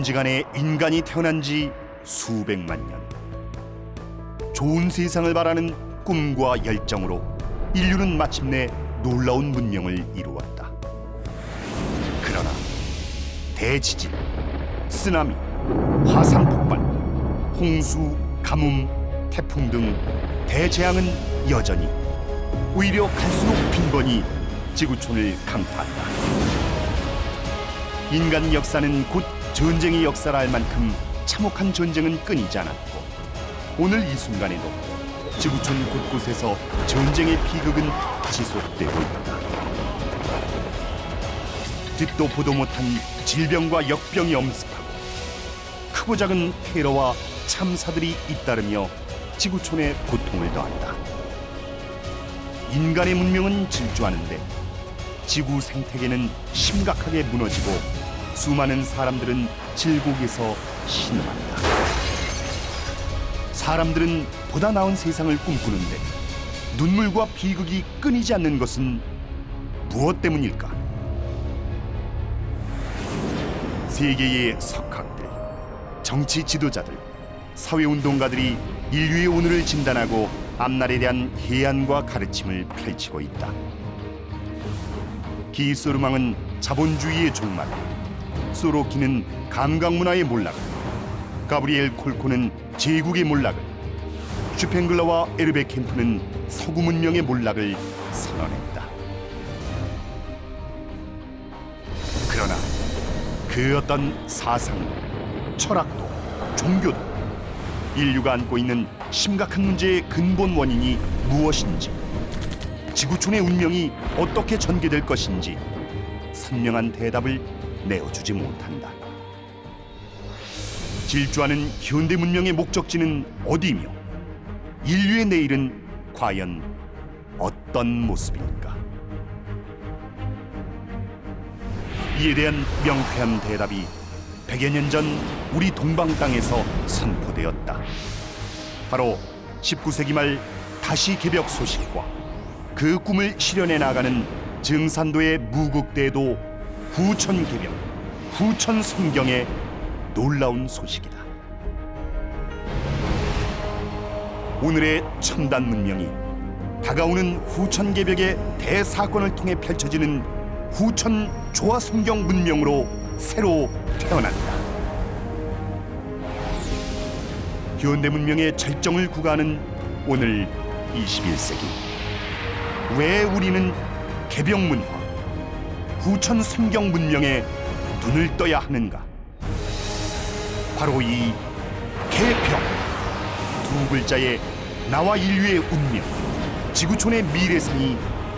단지간에 인간이 태어난 지 수백만 년. 좋은 세상을 바라는 꿈과 열정으로 인류는 마침내 놀라운 문명을 이루었다. 그러나 대지진, 쓰나미, 화산 폭발, 홍수, 가뭄, 태풍 등 대재앙은 여전히 오히려 갈수록 빈번히 지구촌을 강타한다. 인간 역사는 곧 전쟁의 역사라 할 만큼 참혹한 전쟁은 끊이지 않았고, 오늘 이 순간에도 지구촌 곳곳에서 전쟁의 비극은 지속되고 있다. 듣도 보도 못한 질병과 역병이 엄습하고 크고 작은 테러와 참사들이 잇따르며 지구촌에 고통을 더한다. 인간의 문명은 질주하는데 지구 생태계는 심각하게 무너지고 수많은 사람들은 질곡에서 신음한다. 사람들은 보다 나은 세상을 꿈꾸는데 눈물과 비극이 끊이지 않는 것은 무엇 때문일까? 세계의 석학들, 정치 지도자들, 사회운동가들이 인류의 오늘을 진단하고 앞날에 대한 해안과 가르침을 펼치고 있다. 기소르망은 자본주의의 종말, 소로키는 감각문화의 몰락을, 가브리엘 콜코는 제국의 몰락을, 슈팽글러와 에르베 캠프는 서구 문명의 몰락을 선언했다. 그러나 그 어떤 사상도, 철학도, 종교도 인류가 안고 있는 심각한 문제의 근본 원인이 무엇인지, 지구촌의 운명이 어떻게 전개될 것인지 선명한 대답을 내어주지 못한다. 질주하는 현대 문명의 목적지는 어디이며 인류의 내일은 과연 어떤 모습일까? 이에 대한 명쾌한 대답이 100여 년 전 우리 동방 땅에서 선포되었다. 바로 19세기 말 다시 개벽 소식과 그 꿈을 실현해 나가는 증산도의 무국대도 후천 개벽, 후천 성경의 놀라운 소식이다. 오늘의 첨단 문명이 다가오는 후천 개벽의 대사건을 통해 펼쳐지는 후천 조화 성경 문명으로 새로 태어난다. 현대 문명의 절정을 구가하는 오늘 21세기, 왜 우리는 개벽 문화, 후천 성경 문명에 눈을 떠야 하는가? 바로 이 개벽 두 글자에 나와 인류의 운명, 지구촌의 미래상이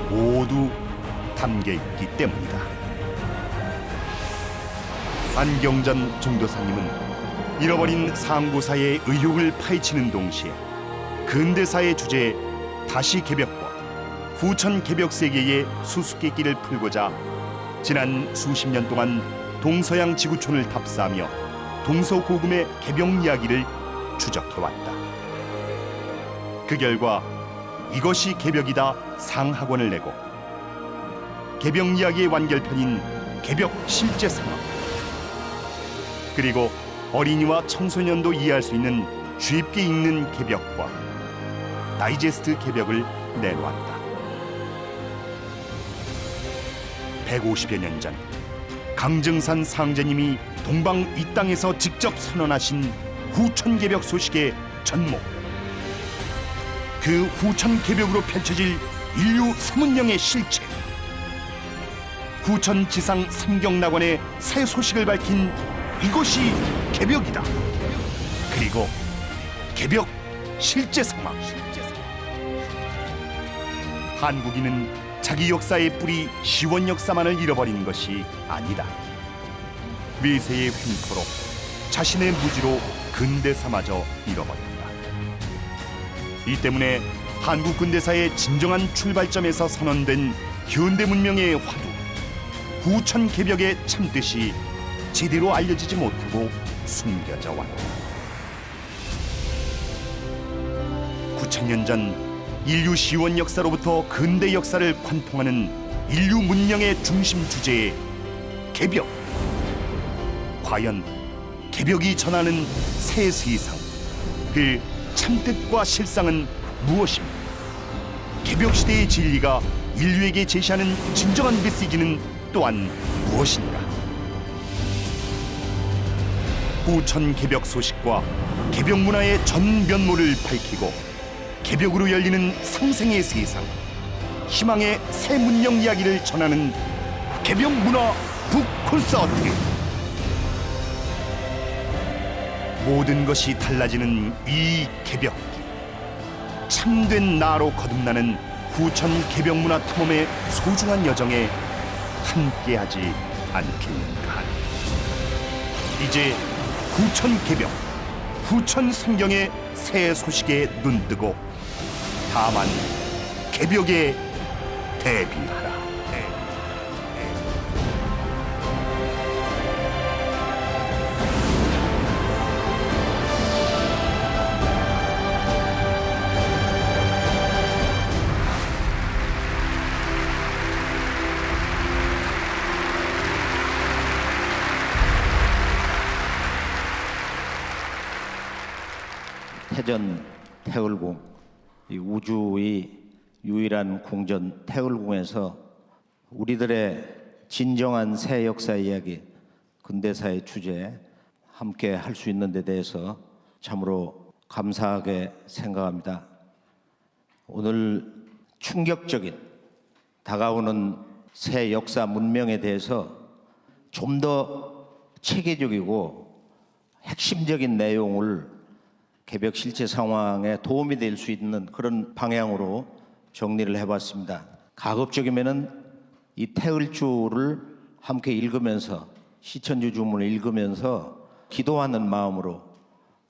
모두 담겨 있기 때문이다. 안경전 종도사님은 잃어버린 상고사의 의혹을 파헤치는 동시에 근대사의 주제 다시 개벽과 후천 개벽 세계의 수수께끼를 풀고자 지난 수십 년 동안 동서양 지구촌을 답사하며 동서고금의 개벽 이야기를 추적해왔다. 그 결과 이것이 개벽이다 상학원을 내고 개벽 이야기의 완결편인 개벽 실제 상황, 그리고 어린이와 청소년도 이해할 수 있는 쉽게 읽는 개벽과 다이제스트 개벽을 내놓았다. 150여 년 전 강정산 상제님이 동방 이 땅에서 직접 선언하신 후천 개벽 소식의 전목, 그 후천 개벽으로 펼쳐질 인류 삼운영의 실체, 후천 지상 삼경낙원의 새 소식을 밝힌 이것이 개벽이다. 그리고 개벽 실제 상황. 한국인은 자기 역사의 뿌리 시원 역사만을 잃어버린 것이 아니다. 외세의 횡포로 자신의 무지로 근대사마저 잃어버렸다. 이 때문에 한국 근대사의 진정한 출발점에서 선언된 현대 문명의 화두, 후천 개벽의 참뜻이 제대로 알려지지 못하고 숨겨져 왔다. 9,000년 전 인류 시원 역사로부터 근대 역사를 관통하는 인류 문명의 중심 주제의 개벽, 과연 개벽이 전하는 새 세상, 그 참뜻과 실상은 무엇입니까? 개벽 시대의 진리가 인류에게 제시하는 진정한 메시지는 또한 무엇인가? 후천 개벽 소식과 개벽 문화의 전 면모를 밝히고 개벽으로 열리는 상생의 세상, 희망의 새 문명 이야기를 전하는 개벽 문화 북 콘서트. 모든 것이 달라지는 이 개벽, 참된 나로 거듭나는 후천 개벽 문화 탐험의 소중한 여정에 함께하지 않겠는가. 이제 후천 개벽, 후천 성경의 새 소식에 눈뜨고 다만 개벽에 대비하라. 태전 태을궁, 이 우주의 유일한 궁전 태을궁에서 우리들의 진정한 새 역사 이야기, 근대사의 주제 함께 할 수 있는 데 대해서 참으로 감사하게 생각합니다. 오늘 충격적인 다가오는 새 역사 문명에 대해서 좀 더 체계적이고 핵심적인 내용을 개벽 실제 상황에 도움이 될 수 있는 그런 방향으로 정리를 해봤습니다. 가급적이면은 이 태을주를 함께 읽으면서 시천주 주문을 읽으면서 기도하는 마음으로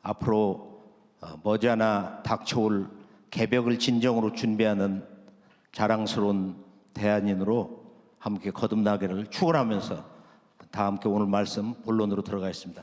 앞으로 머지않아 닥쳐올 개벽을 진정으로 준비하는 자랑스러운 대안인으로 함께 거듭나기를 축원하면서 다 함께 오늘 말씀 본론으로 들어가겠습니다.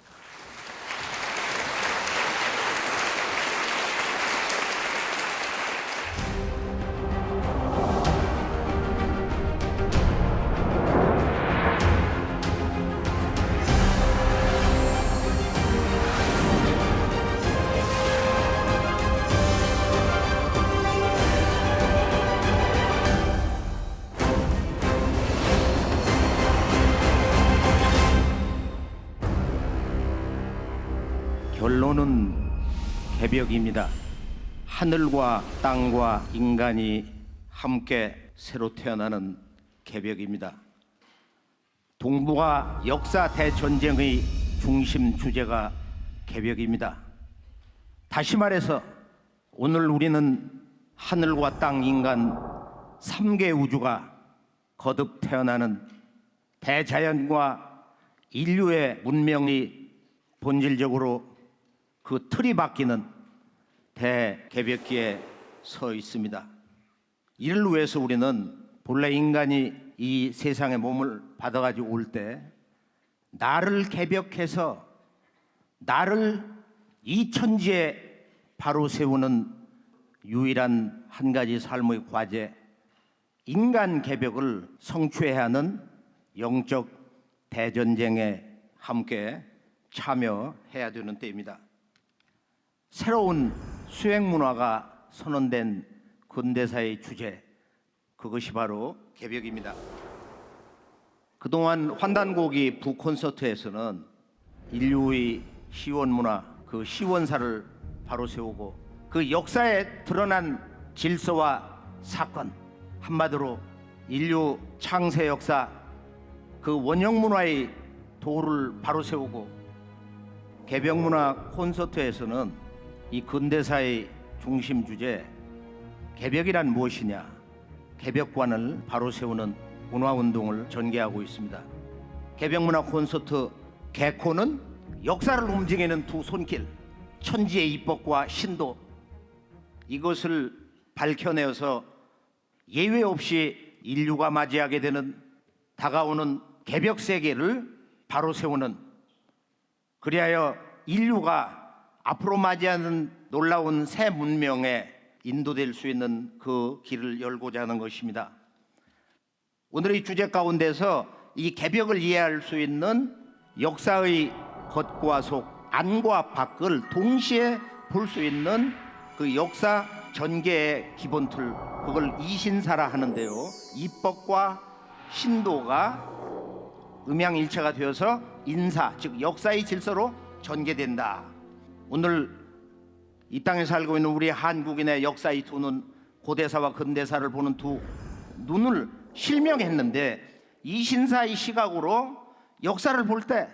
결론은 개벽입니다. 하늘과 땅과 인간이 함께 새로 태어나는 개벽입니다. 동북아 역사 대전쟁의 중심 주제가 개벽입니다. 다시 말해서 오늘 우리는 하늘과 땅, 인간 3개 우주가 거듭 태어나는 대자연과 인류의 문명이 본질적으로 그 틀이 바뀌는 대개벽기에 서 있습니다. 이를 위해서 우리는 본래 인간이 이 세상에 몸을 받아가지고 올 때 나를 개벽해서 나를 이 천지에 바로 세우는 유일한 한 가지 삶의 과제, 인간 개벽을 성취해야 하는 영적 대전쟁에 함께 참여해야 되는 때입니다. 새로운 수행 문화가 선언된 근대사의 주제, 그것이 바로 개벽입니다. 그동안 환단고기 북콘서트에서는 인류의 시원 문화, 그 시원사를 바로 세우고 그 역사에 드러난 질서와 사건, 한마디로 인류 창세 역사, 그 원형 문화의 도를 바로 세우고 개벽 문화 콘서트에서는 이 근대사의 중심 주제, 개벽이란 무엇이냐, 개벽관을 바로 세우는 문화운동을 전개하고 있습니다. 개벽문화 콘서트 개코는 역사를 움직이는 두 손길, 천지의 입법과 신도, 이것을 밝혀내어서 예외 없이 인류가 맞이하게 되는 다가오는 개벽 세계를 바로 세우는, 그리하여 인류가 앞으로 맞이하는 놀라운 새 문명에 인도될 수 있는 그 길을 열고자 하는 것입니다. 오늘의 주제 가운데서 이 개벽을 이해할 수 있는 역사의 겉과 속, 안과 밖을 동시에 볼 수 있는 그 역사 전개의 기본 틀, 그걸 이신사라 하는데요. 입법과 신도가 음양일체가 되어서 인사, 즉 역사의 질서로 전개된다. 오늘 이 땅에 살고 있는 우리 한국인의 역사의 두 눈, 고대사와 근대사를 보는 두 눈을 실명했는데, 이신사의 시각으로 역사를 볼 때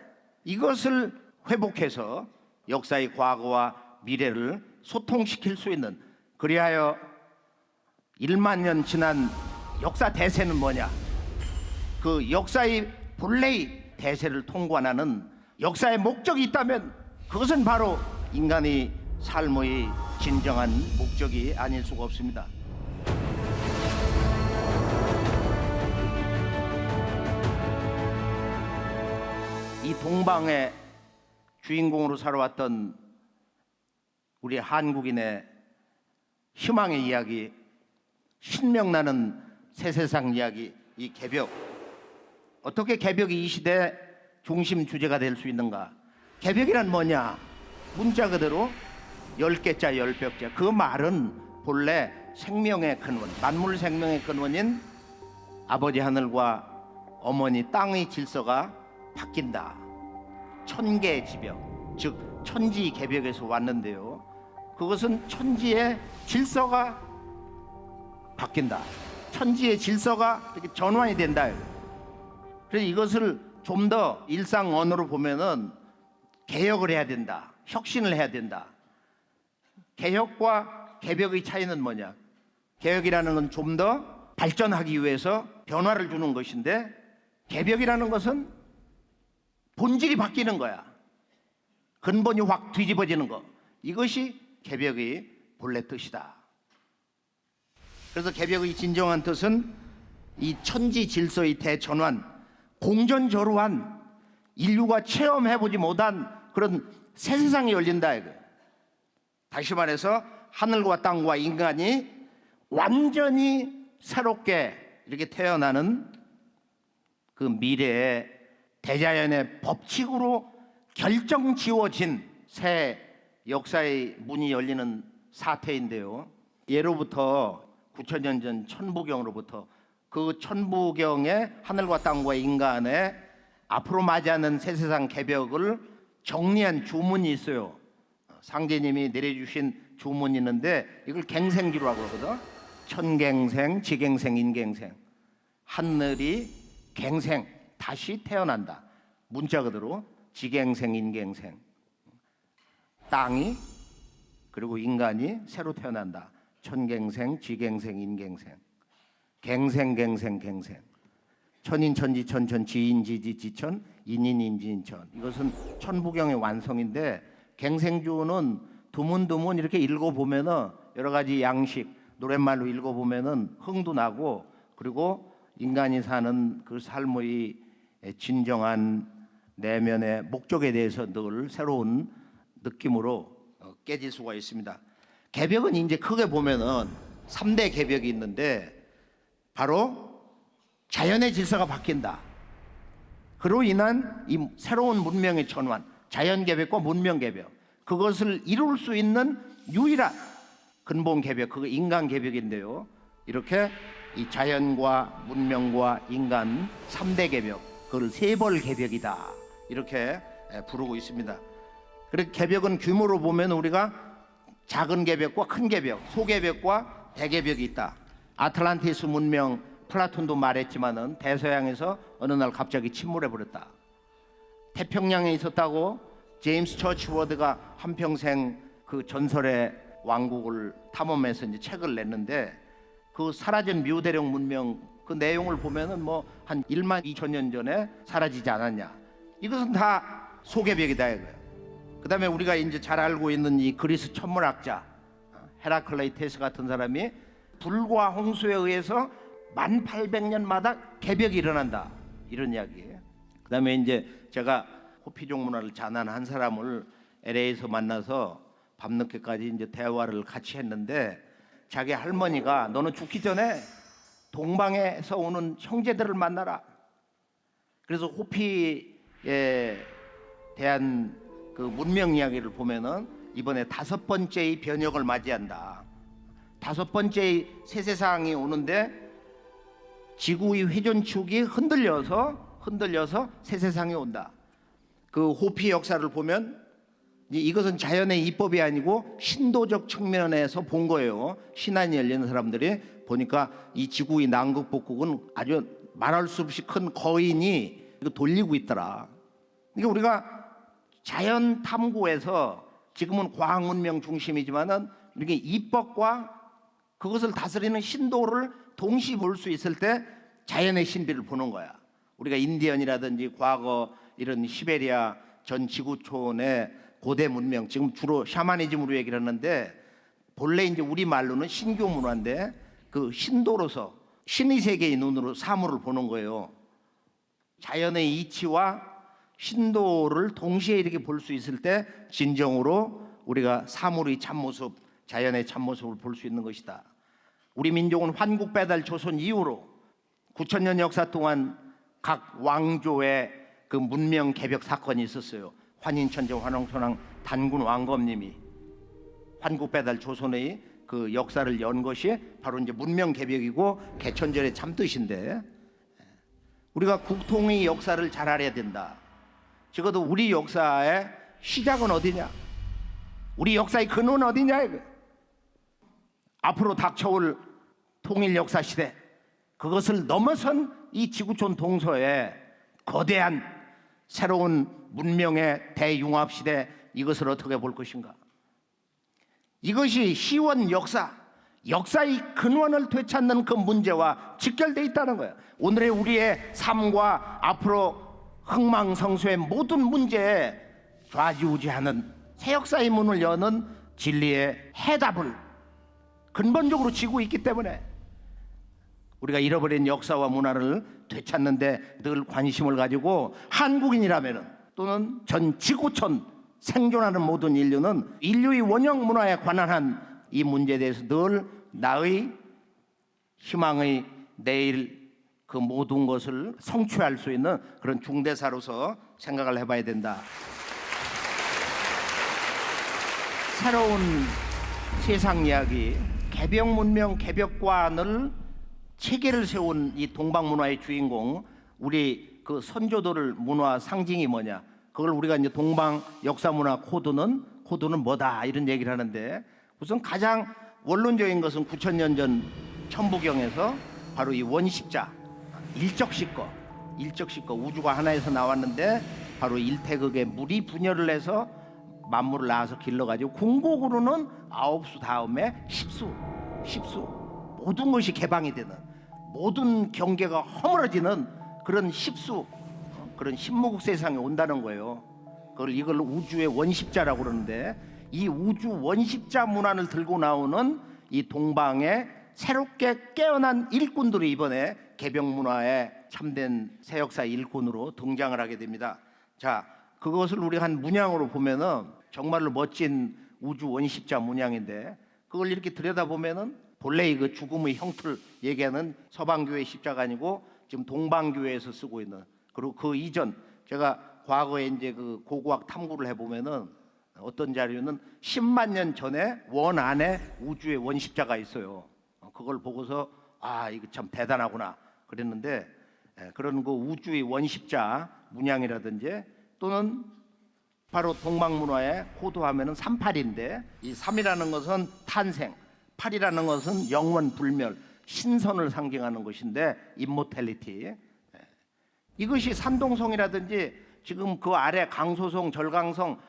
이것을 회복해서 역사의 과거와 미래를 소통시킬 수 있는, 그리하여 1만 년 지난 역사 대세는 뭐냐, 그 역사의 본래의 대세를 통관하는 역사의 목적이 있다면 그것은 바로 인간의 삶의 진정한 목적이 아닐 수가 없습니다. 이 동방의 주인공으로 살아왔던 우리 한국인의 희망의 이야기, 신명나는 새세상 이야기, 이 개벽. 어떻게 개벽이 이 시대 중심 주제가 될 수 있는가? 개벽이란 뭐냐? 문자 그대로 10개자 10벽자. 그 말은 본래 생명의 근원, 만물 생명의 근원인 아버지 하늘과 어머니 땅의 질서가 바뀐다. 천계의 지벽, 즉 천지 개벽에서 왔는데요. 그것은 천지의 질서가 바뀐다. 천지의 질서가 이렇게 전환이 된다. 그래서 이것을 좀 더 일상 언어로 보면은 개혁을 해야 된다. 혁신을 해야 된다. 개혁과 개벽의 차이는 뭐냐? 개혁이라는 건 좀 더 발전하기 위해서 변화를 주는 것인데, 개벽이라는 것은 본질이 바뀌는 거야. 근본이 확 뒤집어지는 거. 이것이 개벽의 본래 뜻이다. 그래서 개벽의 진정한 뜻은 이 천지 질서의 대전환, 공전저루한, 인류가 체험해보지 못한 그런 새 세상이 열린다 이거. 다시 말해서 하늘과 땅과 인간이 완전히 새롭게 이렇게 태어나는 그 미래의 대자연의 법칙으로 결정지어진 새 역사의 문이 열리는 사태인데요. 예로부터 9,000년 전 천부경으로부터 그 천부경의 하늘과 땅과 인간의 앞으로 맞이하는 새세상 개벽을 정리한 주문이 있어요. 상제님이 내려주신 주문이 있는데 이걸 갱생주라고 그러거든. 천갱생, 지갱생, 인갱생. 하늘이 갱생, 다시 태어난다. 문자 그대로 지갱생, 인갱생. 땅이 그리고 인간이 새로 태어난다. 천갱생, 지갱생, 인갱생. 갱생, 갱생, 갱생. 천인, 천지, 천천, 지인, 지지, 지천, 인인, 인지, 인천. 이것은 천부경의 완성인데, 갱생주는 두문두문 이렇게 읽어보면은 여러 가지 양식, 노랫말로 읽어보면은 흥도 나고, 그리고 인간이 사는 그 삶의 진정한 내면의 목적에 대해서 늘 새로운 느낌으로 깨질 수가 있습니다. 개벽은 이제 크게 보면은 3대 개벽이 있는데, 바로 자연의 질서가 바뀐다. 그로 인한 이 새로운 문명의 전환, 자연 개벽과 문명 개벽, 그것을 이룰 수 있는 유일한 근본 개벽, 그거 인간 개벽인데요. 이렇게 이 자연과 문명과 인간 3대 개벽, 그걸 세벌 개벽이다. 이렇게 부르고 있습니다. 그리고 개벽은 규모로 보면 우리가 작은 개벽과 큰 개벽, 소개벽과 대개벽이 있다. 아틀란티스 문명, 플라톤도 말했지만은 대서양에서 어느 날 갑자기 침몰해 버렸다. 태평양에 있었다고 제임스 처치워드가 한평생 그 전설의 왕국을 탐험해서 이제 책을 냈는데, 그 사라진 뮤대령 문명 그 내용을 보면은 뭐 한 1만 2천 년 전에 사라지지 않았냐. 이것은 다 소개벽이다 이거예요. 그다음에 우리가 이제 잘 알고 있는 이 그리스 천문학자 헤라클레이테스 같은 사람이 불과 홍수에 의해서 1800년마다 개벽이 일어난다, 이런 이야기예요. 그다음에 이제 제가 호피족 문화를 자난한 사람을 LA에서 만나서 밤늦게까지 이제 대화를 같이 했는데, 자기 할머니가 너는 죽기 전에 동방에서 오는 형제들을 만나라. 그래서 호피에 대한 그 문명 이야기를 보면은 이번에 5번째의 변혁을 맞이한다. 5번째의 새 세상이 오는데 지구의 회전축이 흔들려서 새 세상이 온다. 그 호피 역사를 보면 이것은 자연의 이법이 아니고 신도적 측면에서 본 거예요. 신안이 열리는 사람들이 보니까 이 지구의 남극 북극은 아주 말할 수 없이 큰 거인이 이거 돌리고 있더라. 그러니까 우리가 자연 탐구에서 지금은 과학 문명 중심이지만은 이렇게 이법과 그것을 다스리는 신도를 동시에 볼 수 있을 때 자연의 신비를 보는 거야. 우리가 인디언이라든지 과거 이런 시베리아 전 지구촌의 고대 문명, 지금 주로 샤머니즘으로 얘기를 하는데 본래 이제 우리 말로는 신교 문화인데 그 신도로서 신의 세계의 눈으로 사물을 보는 거예요. 자연의 이치와 신도를 동시에 이렇게 볼 수 있을 때 진정으로 우리가 사물의 참모습, 자연의 참모습을 볼 수 있는 것이다. 우리 민족은 환국배달 조선 이후로 9,000년 역사 동안 각 왕조의 그 문명 개벽 사건이 있었어요. 환인천재 환왕천왕 단군 왕검님이 환국배달 조선의 그 역사를 연 것이 바로 이제 문명 개벽이고 개천절의 참뜻인데, 우리가 국통의 역사를 잘 알아야 된다. 적어도 우리 역사의 시작은 어디냐? 우리 역사의 근원은 어디냐? 앞으로 닥쳐올 통일 역사 시대, 그것을 넘어선 이 지구촌 동서의 거대한 새로운 문명의 대융합 시대, 이것을 어떻게 볼 것인가? 이것이 시원 역사의 근원을 되찾는 그 문제와 직결되어 있다는 거예요. 오늘의 우리의 삶과 앞으로 흥망성쇠의 모든 문제에 좌지우지하는 새 역사의 문을 여는 진리의 해답을 근본적으로 지고 있기 때문에 우리가 잃어버린 역사와 문화를 되찾는 데 늘 관심을 가지고 한국인이라면 또는 전 지구촌 생존하는 모든 인류는 인류의 원형 문화에 관한 이 문제에 대해서 늘 나의 희망의 내일 그 모든 것을 성취할 수 있는 그런 중대사로서 생각을 해봐야 된다. 새로운 세상 이야기, 개벽 문명, 개벽관을 체계를 세운 이 동방 문화의 주인공, 우리 그 선조들 문화 상징이 뭐냐? 그걸 우리가 이제 동방 역사 문화 코드는 뭐다 이런 얘기를 하는데, 우선 가장 원론적인 것은 9,000년 전 천부경에서 바로 이 원십자 일적시거 우주가 하나에서 나왔는데 바로 일태극의 물이 분열을 해서 만물을 낳아서 길러가지고 궁극으로는 9수 다음에 10수 모든 것이 개방이 되는, 모든 경계가 허물어지는 그런 10수, 그런 신무국 세상에 온다는 거예요. 이걸 우주의 원십자라고 그러는데, 이 우주 원십자 문화를 들고 나오는 이 동방의 새롭게 깨어난 일꾼들이 이번에 개벽 문화의 참된 새 역사 일꾼으로 등장을 하게 됩니다. 자, 그것을 우리가 한 문양으로 보면은 정말로 멋진 우주 원십자 문양인데, 그걸 이렇게 들여다보면은 본래 그 죽음의 형틀 얘기하는 서방교회 십자가 아니고 지금 동방교회에서 쓰고 있는, 그리고 그 이전 제가 과거에 이제 그 고고학 탐구를 해보면은 어떤 자료는 10만 년 전에 원 안에 우주의 원십자가 있어요. 그걸 보고서 아, 이거 참 대단하구나 그랬는데, 그런 그 우주의 원십자 문양이라든지 또는 바로 동방 문화의 코드하면은 38인데, 이 3이라는 것은 탄생, 8이라는 것은 영원 불멸, 신선을 상징하는 것인데 임모텔리티. 이것이 산동성이라든지 지금 그 아래 강소성, 절강성,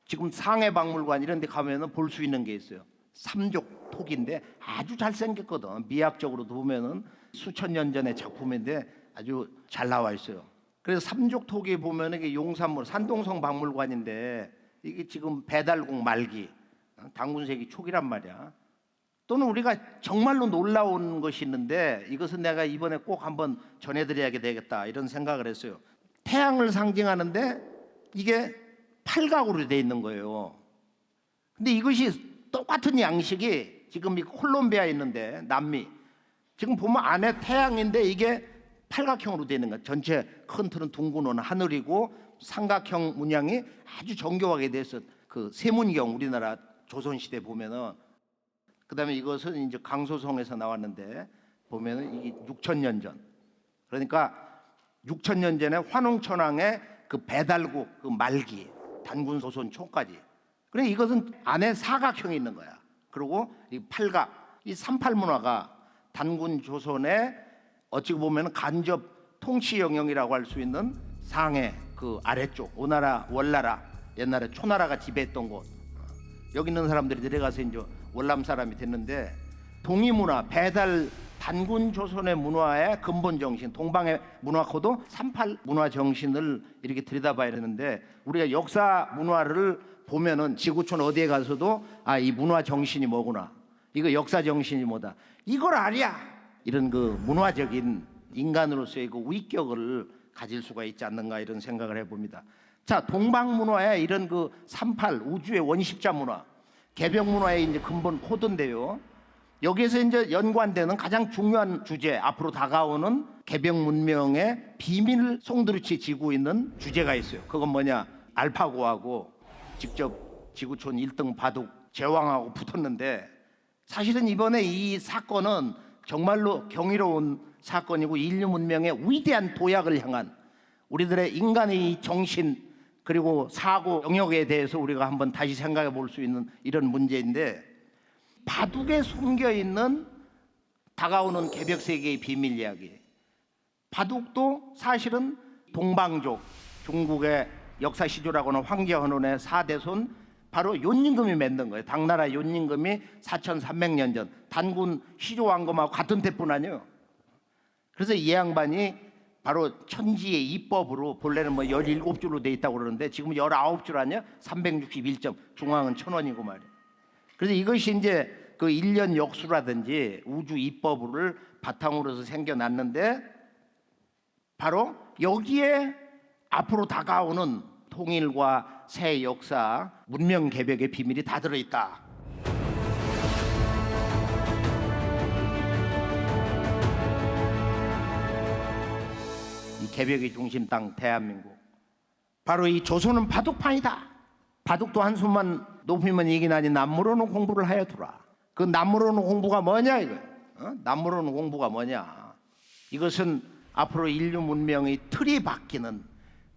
지금 상해박물관 이런 데 가면은 볼 수 있는 게 있어요. 삼족톡인데 아주 잘생겼거든. 미학적으로도 보면은 수천 년 전의 작품인데 아주 잘 나와 있어요. 그래서 삼족톡에 보면은 이게 용산물 산동성 박물관인데, 이게 지금 배달국 말기, 당군세기 초기란 말이야. 또는 우리가 정말로 놀라운 것이 있는데, 이것은 내가 이번에 꼭 한번 전해드려야 되겠다 이런 생각을 했어요. 태양을 상징하는데 이게 팔각으로 돼 있는 거예요. 근데 이것이 똑같은 양식이 지금 이 콜롬비아에 있는데, 남미 지금 보면 안에 태양인데 이게 팔각형으로 돼 있는 거야. 전체 큰 틀은 둥근 하늘이고 삼각형 문양이 아주 정교하게 돼서 그 세문경 우리나라 조선시대 보면은, 그다음에 이것은 이제 강소성에서 나왔는데 보면은 이게 6,000년 전, 그러니까 6,000년 전에 환웅천왕의 그 배달국 그 말기 단군 조선 초까지. 그러니까 이것은 안에 사각형이 있는 거야. 그리고 이 팔각, 이 38 문화가 단군 조선의 어찌 보면 간접 통치 영역이라고 할 수 있는 상해 그 아래쪽 오나라 월나라 옛날에 초나라가 지배했던 곳, 여기 있는 사람들이 내려가서 이제 월남 사람이 됐는데, 동이 문화 배달 단군 조선의 문화의 근본 정신, 동방의 문화 코드 38 문화 정신을 이렇게 들여다봐야 되는데, 우리가 역사 문화를 보면은 지구촌 어디에 가서도 아, 이 문화 정신이 뭐구나, 이거 역사 정신이 뭐다, 이걸 알아야 이런 그 문화적인 인간으로서의 그 위격을 가질 수가 있지 않는가, 이런 생각을 해봅니다. 자, 동방 문화의 이런 그 38 우주의 원십자 문화, 개벽 문화의 이제 근본 코드인데요. 여기에서 이제 연관되는 가장 중요한 주제, 앞으로 다가오는 개벽 문명의 비밀을 송두리째 지고 있는 주제가 있어요. 그건 뭐냐? 알파고하고 직접 지구촌 1등 바둑 제왕하고 붙었는데, 사실은 이번에 이 사건은 정말로 경이로운 사건이고 인류 문명의 위대한 도약을 향한 우리들의 인간의 정신 그리고 사고 영역에 대해서 우리가 한번 다시 생각해 볼 수 있는 이런 문제인데, 바둑에 숨겨 있는 다가오는 개벽 세계의 비밀 이야기. 바둑도 사실은 동방족 중국의 역사 시조라고 하는 황제헌원의 4대손 바로 윤임금이 만든 거예요. 당나라 윤임금이 4,300년 전 단군 시조왕검하고 같은 때뿐 아니에요. 그래서 이 양반이 바로 천지의 이법으로, 본래는 뭐 17줄로 돼 있다고 그러는데 지금 19줄 아니야? 361점, 중앙은 1,000원이고 말이에요. 그래서 이것이 이제 그 일련 역수라든지 우주 이법을 바탕으로서 생겨났는데, 바로 여기에 앞으로 다가오는 통일과 새 역사, 문명 개벽의 비밀이 다 들어있다. 이 개벽의 중심 땅 대한민국, 바로 이 조선은 바둑판이다. 바둑도 한숨만 높이면 이기 나니 남무로는 공부를 하여 두라. 그 남무로는 공부가 뭐냐 이거? 남무로는 공부가 뭐냐? 이것은 앞으로 인류 문명의 틀이 바뀌는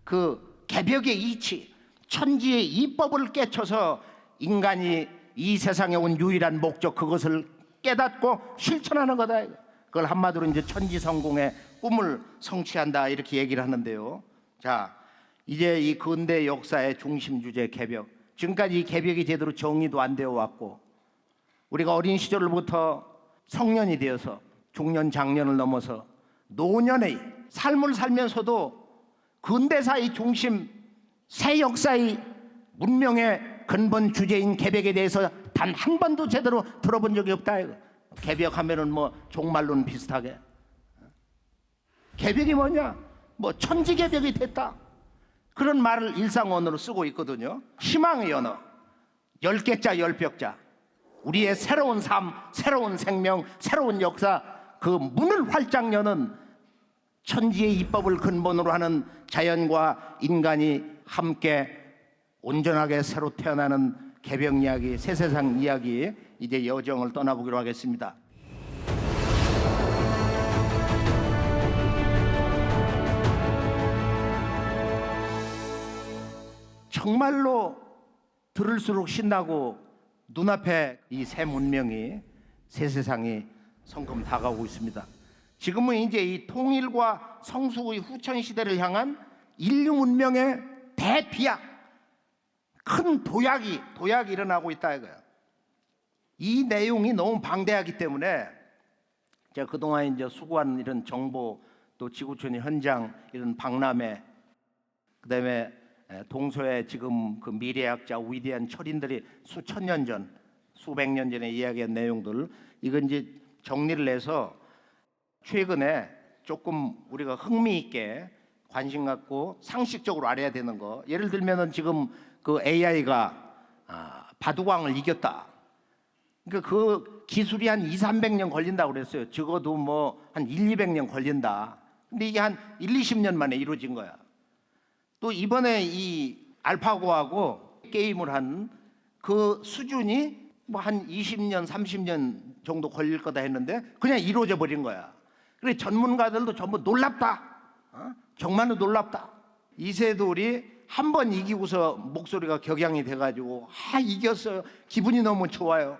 그 개벽의 이치, 천지의 이법을 깨쳐서 인간이 이 세상에 온 유일한 목적, 그것을 깨닫고 실천하는 거다. 그걸 한마디로 이제 천지성공의 꿈을 성취한다, 이렇게 얘기를 하는데요. 자, 이제 이 근대 역사의 중심 주제 개벽. 지금까지 이 개벽이 제대로 정리도 안 되어 왔고, 우리가 어린 시절부터 성년이 되어서 중년 장년을 넘어서 노년의 삶을 살면서도 근대사의 중심, 새 역사의 문명의 근본 주제인 개벽에 대해서 단 한 번도 제대로 들어본 적이 없다. 개벽하면은 뭐 종말론 비슷하게, 개벽이 뭐냐? 뭐 천지개벽이 됐다, 그런 말을 일상언어로 쓰고 있거든요. 희망의 언어, 10개자 10벽자, 우리의 새로운 삶, 새로운 생명, 새로운 역사, 그 문을 활짝 여는 천지의 이법을 근본으로 하는 자연과 인간이 함께 온전하게 새로 태어나는 개벽 이야기, 새 세상 이야기, 이제 여정을 떠나보기로 하겠습니다. 정말로 들을수록 신나고 눈앞에 이 새 문명이, 새 세상이 성큼 다가오고 있습니다. 지금은 이제 이 통일과 성숙의 후천 시대를 향한 인류 문명의 대비약, 큰 도약이 일어나고 있다 이거예요. 이 내용이 너무 방대하기 때문에 제가 그동안 이제 수고한 이런 정보, 또 지구촌의 현장, 이런 박람회, 그다음에 동서에 지금 그 미래학자 위대한 철인들이 수천 년 전, 수백 년 전에 이야기한 내용들, 이건 이제 정리를 해서 최근에 조금 우리가 흥미 있게 관심 갖고 상식적으로 알아야 되는 거, 예를 들면은 지금 그 AI가 바둑왕을 이겼다. 그러니까 그 기술이 한 200~300년 걸린다고 그랬어요. 적어도 뭐 한 100~200년 걸린다. 근데 이게 한 1~20년 만에 이루어진 거야. 또 이번에 이 알파고하고 게임을 한 그 수준이 뭐 한 20년, 30년 정도 걸릴 거다 했는데 그냥 이루어져 버린 거야. 그래 전문가들도 전부 놀랍다. 정말로 놀랍다. 이세돌이 한 번 이기고서 목소리가 격양이 돼가지고 이겼어요. 기분이 너무 좋아요.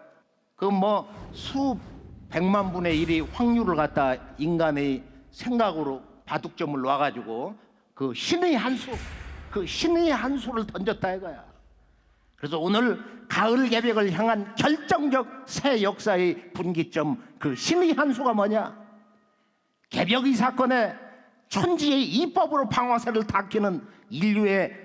그 뭐 수백만 분의 1이 확률을 갖다 인간의 생각으로 바둑점을 놔가지고 그 신의 한 수를 던졌다 이거야. 그래서 오늘 가을 개벽을 향한 결정적 새 역사의 분기점, 그 신의 한 수가 뭐냐? 개벽의 사건에 천지의 이법으로 방아쇠를 닦이는 인류의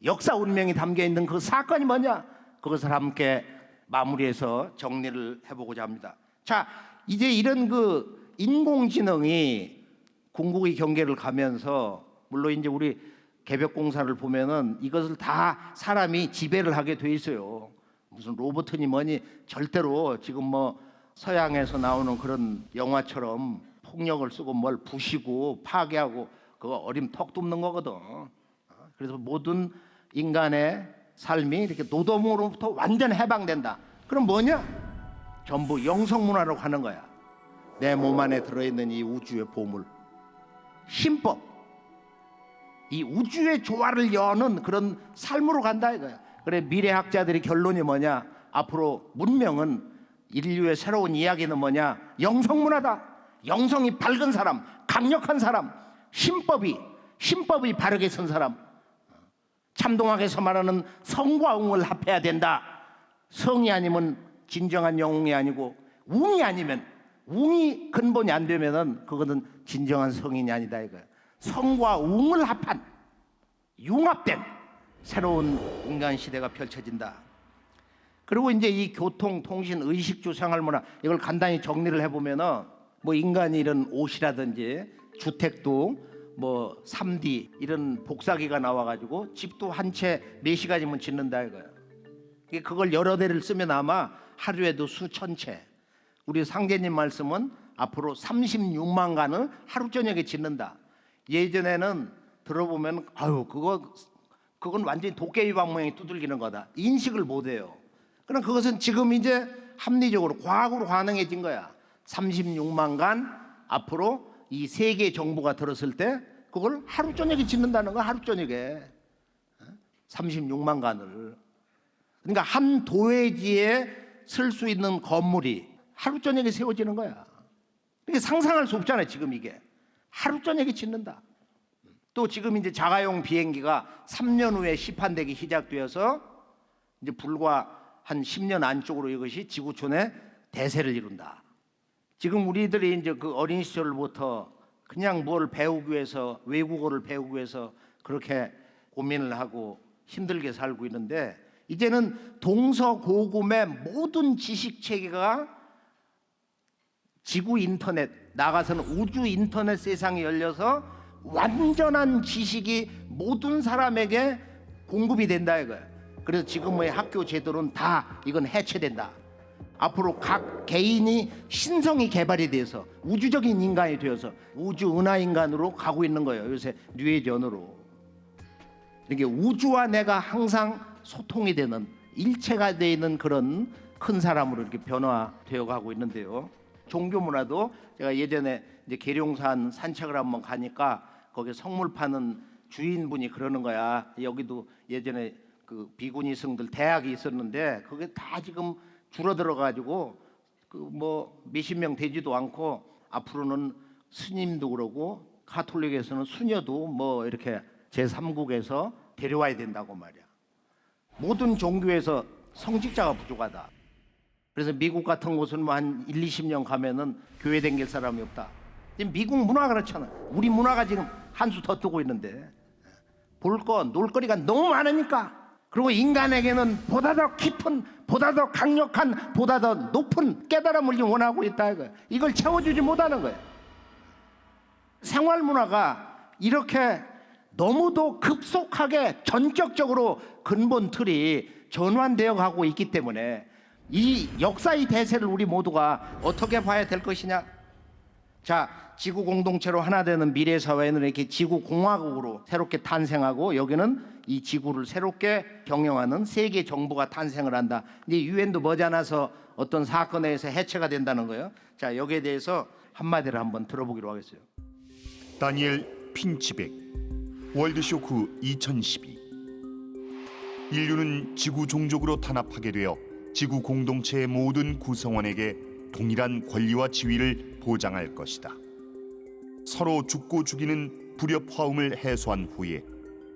역사 운명이 담겨 있는 그 사건이 뭐냐? 그것을 함께 마무리해서 정리를 해보고자 합니다. 자, 이제 이런 그 인공지능이 궁극의 경계를 가면서 물론 이제 우리 개벽공사를 보면은 이것을 다 사람이 지배를 하게 돼 있어요. 무슨 로봇이니 뭐니 절대로 지금 뭐 서양에서 나오는 그런 영화처럼 폭력을 쓰고 뭘 부시고 파괴하고 그거 어림 턱 뚫는 거거든. 그래서 모든 인간의 삶이 이렇게 노동으로부터 완전 해방된다. 그럼 뭐냐? 전부 영성문화로 가는 거야. 내 몸 안에 들어있는 이 우주의 보물, 신법, 이 우주의 조화를 여는 그런 삶으로 간다 이거야. 그래 미래학자들의 결론이 뭐냐? 앞으로 문명은 인류의 새로운 이야기는 뭐냐? 영성문화다. 영성이 밝은 사람, 강력한 사람, 신법이 바르게 선 사람. 참동학에서 말하는 성과 웅을 합해야 된다. 성이 아니면 진정한 영웅이 아니고 웅이 아니면 웅이 근본이 안 되면은 그거는 진정한 성인이 아니다 이거야. 성과 웅을 합한 융합된 새로운 인간 시대가 펼쳐진다. 그리고 이제 이 교통, 통신, 의식주, 생활문화 이걸 간단히 정리를 해보면은 뭐 인간이 이런 옷이라든지 주택도 뭐 3D 이런 복사기가 나와가지고 집도 한 채 4시간이면 짓는다 이거야. 그걸 여러 대를 쓰면 아마 하루에도 수천 채. 우리 상제님 말씀은 앞으로 36만 간을 하루 저녁에 짓는다. 예전에는 들어보면 그건 완전히 도깨비 방 모양이 두들기는 거다. 인식을 못해요. 그럼 그것은 지금 이제 합리적으로 과학으로 가능해진 거야. 36만 간 앞으로 이 세계 정부가 들었을 때 그걸 하루 저녁에 짓는다는 거야. 하루 저녁에 36만 간을. 그러니까 한 도회지에 쓸 수 있는 건물이 하루 저녁에 세워지는 거야. 이게 상상할 수 없잖아요. 지금 이게 하루 저녁에 짓는다. 또 지금 이제 자가용 비행기가 3년 후에 시판되기 시작되어서 이제 불과 한 10년 안쪽으로 이것이 지구촌에 대세를 이룬다. 지금 우리들이 이제 그 어린 시절부터 그냥 뭘 배우기 위해서 외국어를 배우기 위해서 그렇게 고민을 하고 힘들게 살고 있는데 이제는 동서고금의 모든 지식 체계가 지구 인터넷 나가서는 우주 인터넷 세상이 열려서 완전한 지식이 모든 사람에게 공급이 된다 이거예요. 그래서 지금의 학교 제도는 다 이건 해체된다. 앞으로 각 개인이 신성이 개발이 돼서 우주적인 인간이 되어서 우주 은하인간으로 가고 있는 거예요. 요새 뉴에이전으로. 이렇게 우주와 내가 항상 소통이 되는 일체가 되어 있는 그런 큰 사람으로 이렇게 변화되어 가고 있는데요. 종교 문화도 제가 예전에 이제 계룡산 산책을 한번 가니까 거기 성물 파는 주인분이 그러는 거야. 여기도 예전에 그 비구니 성들 대학이 있었는데 그게 다 지금 줄어들어 가지고 그 뭐 몇십 명 되지도 않고 앞으로는 스님도 그러고 가톨릭에서는 수녀도 뭐 이렇게 제3국에서 데려와야 된다고 말이야. 모든 종교에서 성직자가 부족하다. 그래서 미국 같은 곳은 뭐 한 1, 20년 가면은 교회 댕길 사람이 없다. 지금 미국 문화가 그렇잖아. 우리 문화가 지금 한 수 더 뜨고 있는데 볼 거, 놀거리가 너무 많으니까. 그리고 인간에게는 보다 더 깊은, 보다 더 강력한, 보다 더 높은 깨달음을 원하고 있다 이거야. 이걸 채워주지 못하는 거야. 생활 문화가 이렇게 너무도 급속하게 전격적으로 근본 틀이 전환되어 가고 있기 때문에 이 역사의 대세를 우리 모두가 어떻게 봐야 될 것이냐. 자, 지구 공동체로 하나 되는 미래 사회는 이렇게 지구 공화국으로 새롭게 탄생하고 여기는 이 지구를 새롭게 경영하는 세계 정부가 탄생을 한다. 이제 유엔도 머지않아서 어떤 사건에 의해서 해체가 된다는 거예요. 자, 여기에 대해서 한마디를 한번 들어보기로 하겠어요. 다니엘 핀치백 월드쇼크 2012. 인류는 지구 종족으로 탄압하게 되어 지구 공동체의 모든 구성원에게 동일한 권리와 지위를 보장할 것이다. 서로 죽고 죽이는 불협화음을 해소한 후에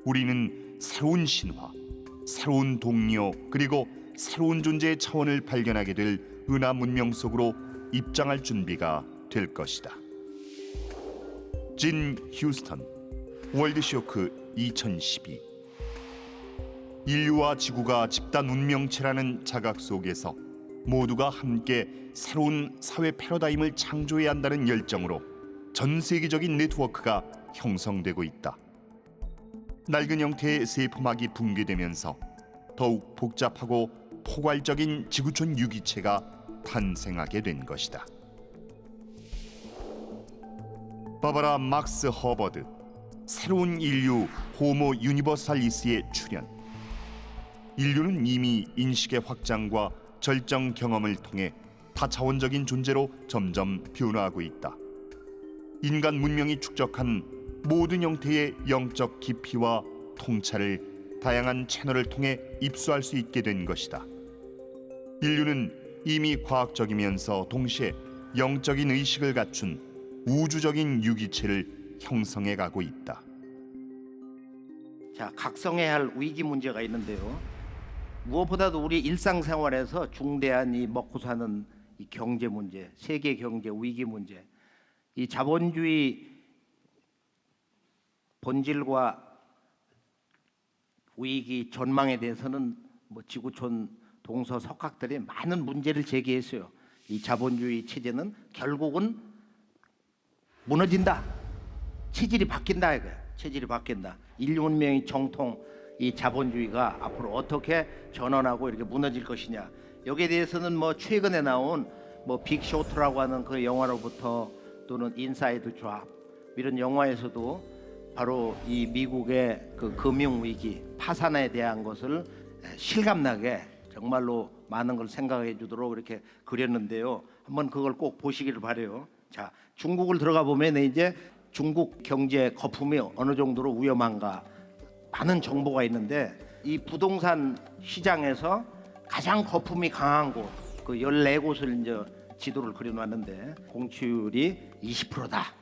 우리는 새로운 신화, 새로운 동료 그리고 새로운 존재의 차원을 발견하게 될 은하 문명 속으로 입장할 준비가 될 것이다. 진 휴스턴 월드쇼크 2012. 인류와 지구가 집단 운명체라는 자각 속에서 모두가 함께 새로운 사회 패러다임을 창조해야 한다는 열정으로 전 세계적인 네트워크가 형성되고 있다. 낡은 형태의 세포막이 붕괴되면서 더욱 복잡하고 포괄적인 지구촌 유기체가 탄생하게 된 것이다. 바바라 막스 허버드 새로운 인류 호모 유니버살리스의 출현. 인류는 이미 인식의 확장과 절정 경험을 통해 다차원적인 존재로 점점 변화하고 있다. 인간 문명이 축적한 모든 형태의 영적 깊이와 통찰을 다양한 채널을 통해 입수할 수 있게 된 것이다. 인류는 이미 과학적이면서 동시에 영적인 의식을 갖춘 우주적인 유기체를 형성해 가고 있다. 자, 각성해야 할 위기 문제가 있는데요. 무엇보다도 우리 일상생활에서 중대한 이 먹고 사는 이 경제 문제, 세계 경제 위기 문제, 이 자본주의 본질과 위기 전망에 대해서는 뭐 지구촌 동서석학들이 많은 문제를 제기했어요. 이 자본주의 체제는 결국은 무너진다. 체질이 바뀐다 이거야. 체질이 바뀐다. 인류 문명의 정통 이 자본주의가 앞으로 어떻게 전환하고 이렇게 무너질 것이냐. 여기에 대해서는 뭐 최근에 나온 뭐 빅쇼트라고 하는 그 영화로부터 또는 인사이드 잡 이런 영화에서도 바로 이 미국의 그 금융 위기 파산에 대한 것을 실감나게 정말로 많은 걸 생각해 주도록 이렇게 그렸는데요. 한번 그걸 꼭 보시기를 바래요. 자, 중국을 들어가 보면 이제 중국 경제 거품이 어느 정도로 위험한가 많은 정보가 있는데 이 부동산 시장에서 가장 거품이 강한 곳 그 14곳을 이제 지도를 그려놨는데 공취율이 20%다.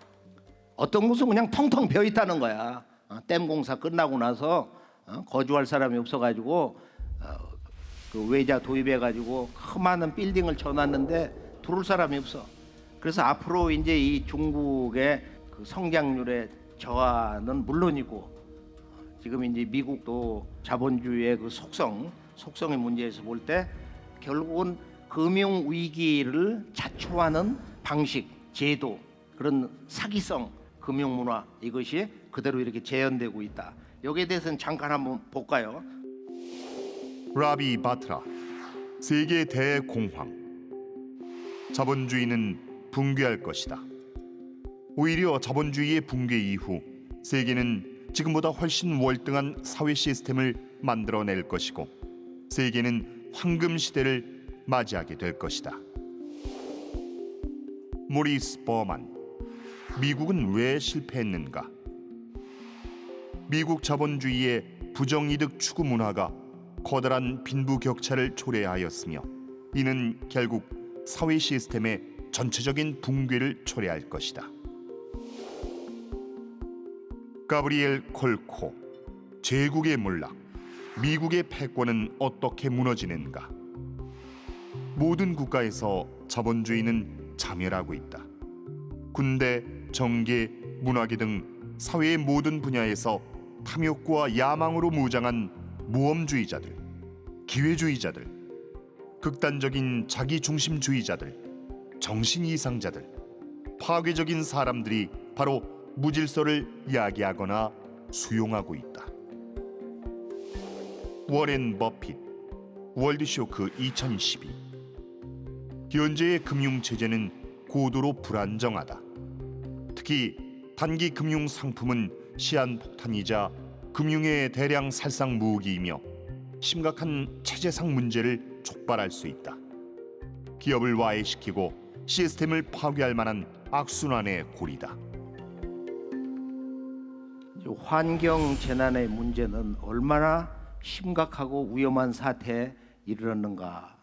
어떤 곳은 그냥 텅텅 비어 있다는 거야. 댐 공사 끝나고 나서 거주할 사람이 없어가지고 그 외자 도입해가지고 많은 빌딩을 쳐놨는데 들어올 사람이 없어. 그래서 앞으로 이제 이 중국의 그 성장률의 저하는 물론이고 지금 이제 미국도 자본주의의 그 속성의 문제에서 볼 때 결국은 금융 위기를 자초하는 방식, 제도, 그런 사기성 금융 문화 이것이 그대로 이렇게 재현되고 있다. 여기에 대해서는 잠깐 한번 볼까요? 라비 바트라 세계 대공황. 자본주의는 붕괴할 것이다. 오히려 자본주의의 붕괴 이후 세계는 지금보다 훨씬 월등한 사회 시스템을 만들어낼 것이고 세계는 황금 시대를 맞이하게 될 것이다. 모리스 버만. 미국은 왜 실패했는가? 미국 자본주의의 부정이득 추구 문화가 커다란 빈부격차를 초래하였으며 이는 결국 사회 시스템의 전체적인 붕괴를 초래할 것이다. 가브리엘 콜코. 제국의 몰락. 미국의 패권은 어떻게 무너지는가? 모든 국가에서 자본주의는 자멸하고 있다. 군대, 정계, 문화계 등 사회의 모든 분야에서 탐욕과 야망으로 무장한 모험주의자들, 기회주의자들, 극단적인 자기중심주의자들, 정신이상자들, 파괴적인 사람들이 바로 무질서를 야기하거나 수용하고 있다. 워렌 버핏, 월드쇼크 2012. 현재의 금융체제는 고도로 불안정하다. 특히 단기 금융 상품은 시한폭탄이자 금융의 대량 살상 무기이며 심각한 체제상 문제를 촉발할 수 있다. 기업을 와해시키고 시스템을 파괴할 만한 악순환의 고리다. 환경 재난의 문제는 얼마나 심각하고 위험한 사태에 이르렀는가.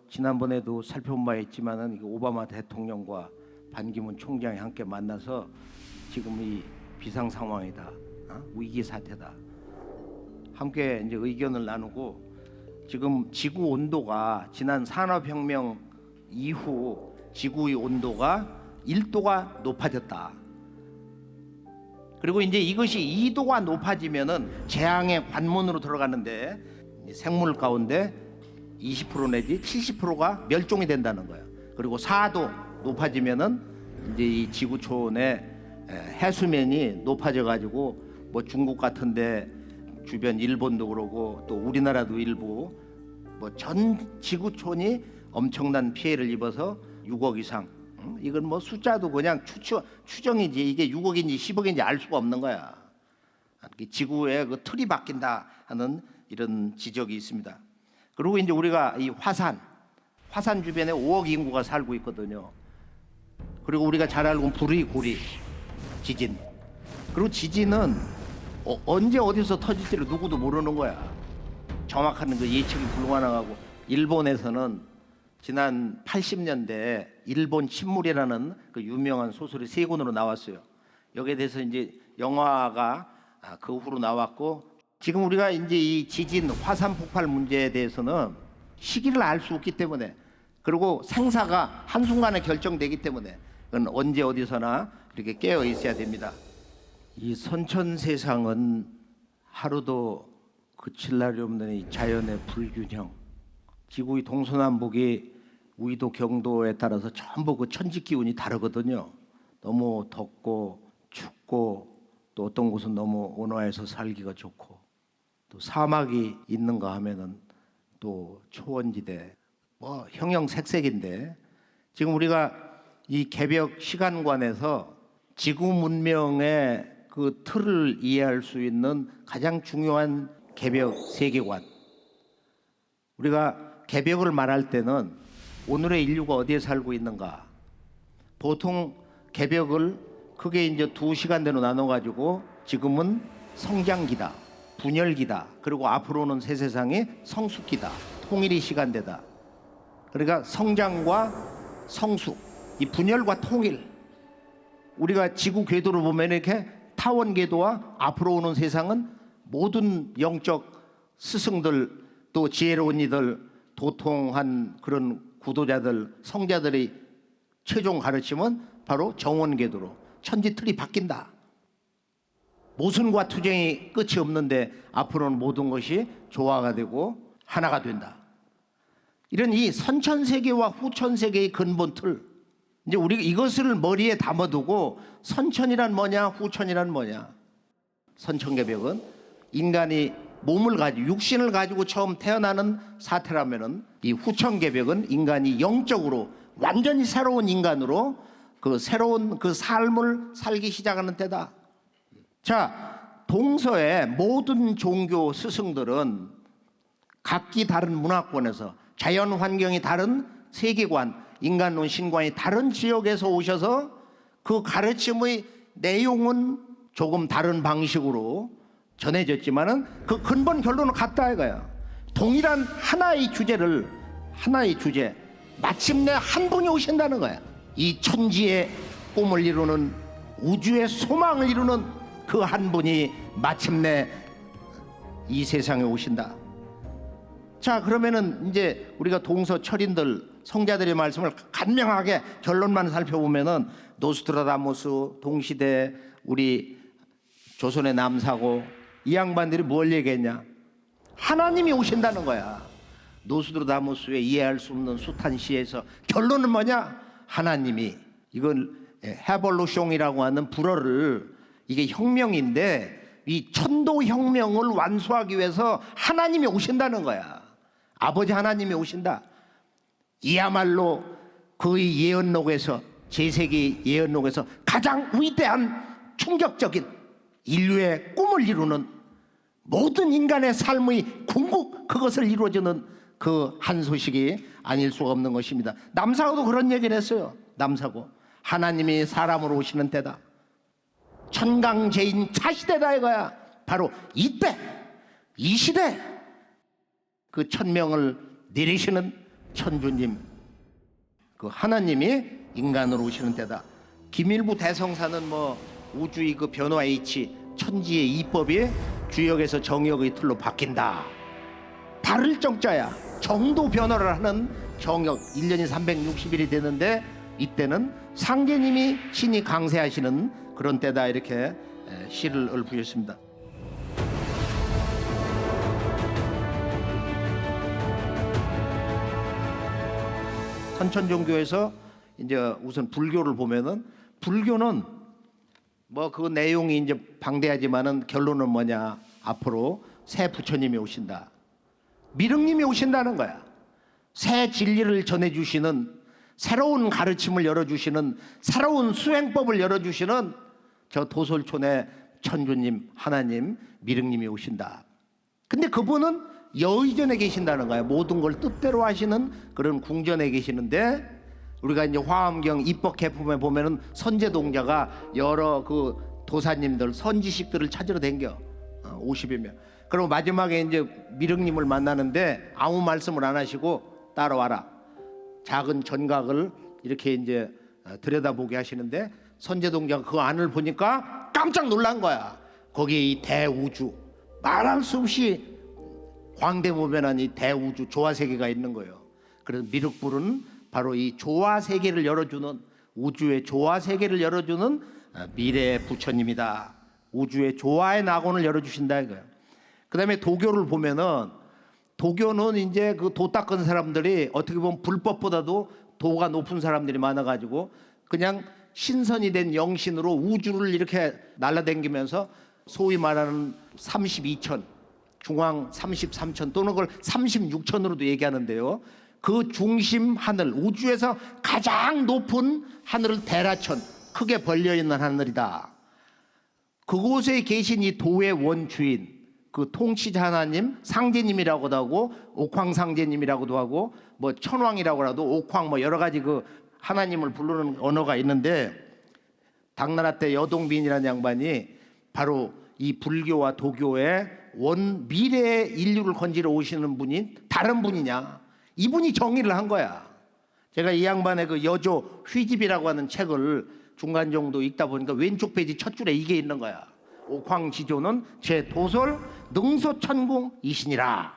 지난번에도 살펴본 바 있지만은 오바마 대통령과 반기문 총장이 함께 만나서 지금 이 비상 상황이다, 위기 사태다, 함께 이제 의견을 나누고, 지금 지구 온도가 지난 산업혁명 이후 지구의 온도가 1도가 높아졌다. 그리고 이제 이것이 2도가 높아지면은 재앙의 관문으로 들어가는데 생물 가운데 20% 내지 70%가 멸종이 된다는 거예요. 그리고 4도 높아지면은 이제 이 지구촌의 해수면이 높아져 가지고 중국 같은데 주변 일본도 그러고 또 우리나라도 일부 전 지구촌이 엄청난 피해를 입어서 6억 이상. 이건 숫자도 그냥 추정이지 이게 6억인지 10억인지 알 수가 없는 거야. 지구의 그 틀이 바뀐다 하는 이런 지적이 있습니다. 그리고 이제 우리가 이 화산 주변에 5억 인구가 살고 있거든요. 그리고 우리가 잘 알고 있는 불의 고리 지진. 그리고 지진은 언제 어디서 터질지를 누구도 모르는 거야. 정확한 그 예측이 불가능하고, 일본에서는 지난 80년대 일본 침몰이라는 그 유명한 소설이 3권으로 나왔어요. 여기에 대해서 이제 영화가 그 후로 나왔고, 지금 우리가 이제 이 지진, 화산 폭발 문제에 대해서는 시기를 알 수 없기 때문에, 그리고 생사가 한순간에 결정되기 때문에 그건 언제 어디서나 이렇게 깨어 있어야 됩니다. 이 선천 세상은 하루도 그칠 날이 없는 이 자연의 불균형, 지구의 동서남북이 위도 경도에 따라서 전부 그 천지 기운이 다르거든요. 너무 덥고 춥고, 또 어떤 곳은 너무 온화해서 살기가 좋고, 또 사막이 있는가 하면은 또 초원지대, 형형색색인데, 지금 우리가 이 개벽 시간관에서 지구 문명의 그 틀을 이해할 수 있는 가장 중요한 개벽 세계관, 우리가 개벽을 말할 때는 오늘의 인류가 어디에 살고 있는가, 보통 개벽을 크게 이제 2시간대로 나눠 가지고 지금은 성장기다, 분열기다, 그리고 앞으로는 새 세상이 성숙기다, 통일의 시간대다. 그러니까 성장과 성숙, 이 분열과 통일, 우리가 지구 궤도를 보면 이렇게 타원 궤도와 앞으로 오는 세상은 모든 영적 스승들, 또 지혜로운 이들, 도통한 그런 구도자들, 성자들의 최종 가르침은 바로 정원 궤도로 천지 틀이 바뀐다. 모순과 투쟁이 끝이 없는데 앞으로는 모든 것이 조화가 되고 하나가 된다. 이런 이 선천세계와 후천세계의 근본 틀, 이제 우리 이것을 머리에 담아두고 선천이란 뭐냐, 후천이란 뭐냐. 선천개벽은 인간이 몸을 가지고 육신을 가지고 처음 태어나는 사태라면은, 이 후천개벽은 인간이 영적으로 완전히 새로운 인간으로 그 새로운 그 삶을 살기 시작하는 때다. 자, 동서의 모든 종교 스승들은 각기 다른 문화권에서, 자연 환경이 다른 세계관, 인간론 신관이 다른 지역에서 오셔서 그 가르침의 내용은 조금 다른 방식으로 전해졌지만은 그 근본 결론은 같다 이거야. 동일한 하나의 주제를, 하나의 주제, 마침내 한 분이 오신다는 거야. 이 천지의 꿈을 이루는, 우주의 소망을 이루는 그 한 분이 마침내 이 세상에 오신다. 자, 그러면은 이제 우리가 동서 철인들, 성자들의 말씀을 간명하게 결론만 살펴보면은 노스트라다무스, 동시대, 우리 조선의 남사고, 이 양반들이 뭘 얘기했냐? 하나님이 오신다는 거야. 노스트라다무스의 이해할 수 없는 숱한 시에서 결론은 뭐냐? 하나님이, 이건 해볼루숑이라고 하는 불어를, 이게 혁명인데 이 천도 혁명을 완수하기 위해서 하나님이 오신다는 거야. 아버지 하나님이 오신다. 이야말로 그의 예언록에서 제3기 예언록에서 가장 위대한 충격적인 인류의 꿈을 이루는 모든 인간의 삶의 궁극 그것을 이루어주는 그 한 소식이 아닐 수가 없는 것입니다. 남사고도 그런 얘기를 했어요. 남사고 하나님이 사람으로 오시는 때다. 천강제인 차시대다 이거야. 바로 이때 이 시대 그 천명을 내리시는 천주님 그 하나님이 인간으로 오시는 때다. 김일부 대성사는 뭐 우주의 그 변화의 이치 천지의 이법이 주역에서 정역의 틀로 바뀐다. 다를 정자야. 정도 변화를 하는 정역 1년이 360일이 되는데 이때는 상제님이 신이 강세하시는 그런 때다 이렇게 시를 읊으셨습니다. 선천종교에서 이제 우선 불교를 보면은 불교는 뭐 그 내용이 이제 방대하지만은 결론은 뭐냐? 앞으로 새 부처님이 오신다. 미륵님이 오신다는 거야. 새 진리를 전해주시는 새로운 가르침을 열어주시는 새로운 수행법을 열어주시는 저 도솔촌의 천주님 하나님 미륵님이 오신다. 근데 그분은 여의전에 계신다는 거야. 모든 걸 뜻대로 하시는 그런 궁전에 계시는데 우리가 이제 화엄경 입법개품에 보면은 선제동자가 여러 그 도사님들 선지식들을 찾으러 댕겨 50여 명. 그리고 마지막에 이제 미륵님을 만나는데 아무 말씀을 안 하시고 따라와라. 작은 전각을 이렇게 이제 들여다보게 하시는데 선제동자가 그 안을 보니까 깜짝 놀란 거야. 거기에 이 대우주 말할 수 없이 광대무변한 이 대우주 조화세계가 있는 거예요. 그래서 미륵불은 바로 이 조화세계를 열어주는 우주의 조화세계를 열어주는 미래의 부처님이다. 우주의 조화의 낙원을 열어주신다 이거예요. 그 다음에 도교를 보면은 도교는 이제 그 도 닦은 사람들이 어떻게 보면 불법보다도 도가 높은 사람들이 많아가지고 그냥 신선이 된 영신으로 우주를 이렇게 날아다니면서 소위 말하는 32천 중앙 33천 또는 그걸 36천으로도 얘기하는데요. 그 중심 하늘 우주에서 가장 높은 하늘을 대라천 크게 벌려있는 하늘이다. 그곳에 계신 이 도의 원주인 그 통치자 하나님 상제님이라고도 하고 옥황상제님이라고도 하고 뭐 천왕이라고 하도 옥황 뭐 여러 가지 그 하나님을 부르는 언어가 있는데 당나라 때 여동빈이라는 양반이 바로 이 불교와 도교의 원 미래의 인류를 건지러 오시는 분이 다른 분이냐 이분이 정의를 한 거야. 제가 이 양반의 그 여조 휘집이라고 하는 책을 중간 정도 읽다 보니까 왼쪽 페이지 첫 줄에 이게 있는 거야. 옥황지조는 제 도솔 능소천공이시니라.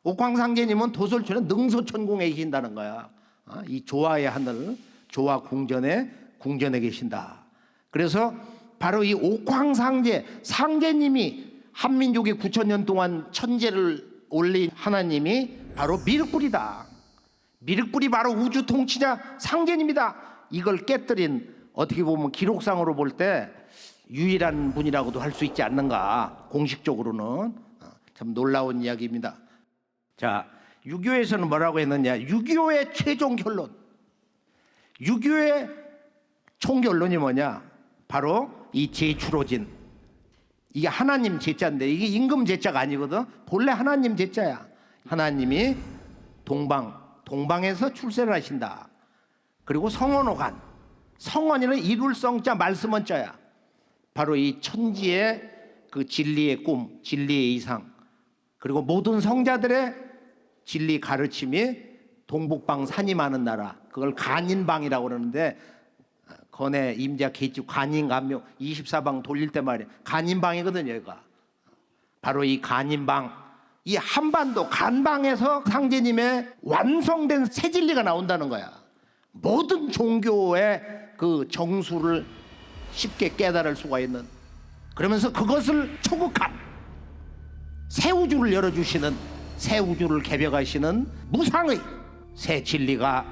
옥황상제님은 도솔촌에 능소천공에 계신다는 거야. 이 조화의 하늘 조화 궁전에 계신다. 그래서 바로 이 옥황상제 상제님이 한민족이 9,000년 동안 천재를 올린 하나님이 바로 미륵불이다. 미륵불이 바로 우주 통치자 상제님이다. 이걸 깨뜨린 어떻게 보면 기록상으로 볼 때 유일한 분이라고도 할 수 있지 않는가. 공식적으로는 참 놀라운 이야기입니다. 자, 유교에서는 뭐라고 했느냐. 유교의 최종 결론, 유교의 총결론이 뭐냐. 바로 이 제추로진 이게 하나님 제자인데 이게 임금 제자가 아니거든. 본래 하나님 제자야. 하나님이 동방에서 출세를 하신다. 그리고 성원호간 성원이는 이룰 성자 말씀은 자야. 바로 이 천지의 그 진리의 꿈 진리의 이상 그리고 모든 성자들의 진리 가르침이 동북방 산이 많은 나라 그걸 간인방이라고 그러는데 건해 임자 개집 간인간묘 24방 돌릴 때 말이야. 간인방이거든요. 여기가 바로 이 간인방 이 한반도 간방에서 상제님의 완성된 새 진리가 나온다는 거야. 모든 종교의 그 정수를 쉽게 깨달을 수가 있는 그러면서 그것을 초국한 새 우주를 열어주시는 새 우주를 개벽하시는 무상의 새 진리가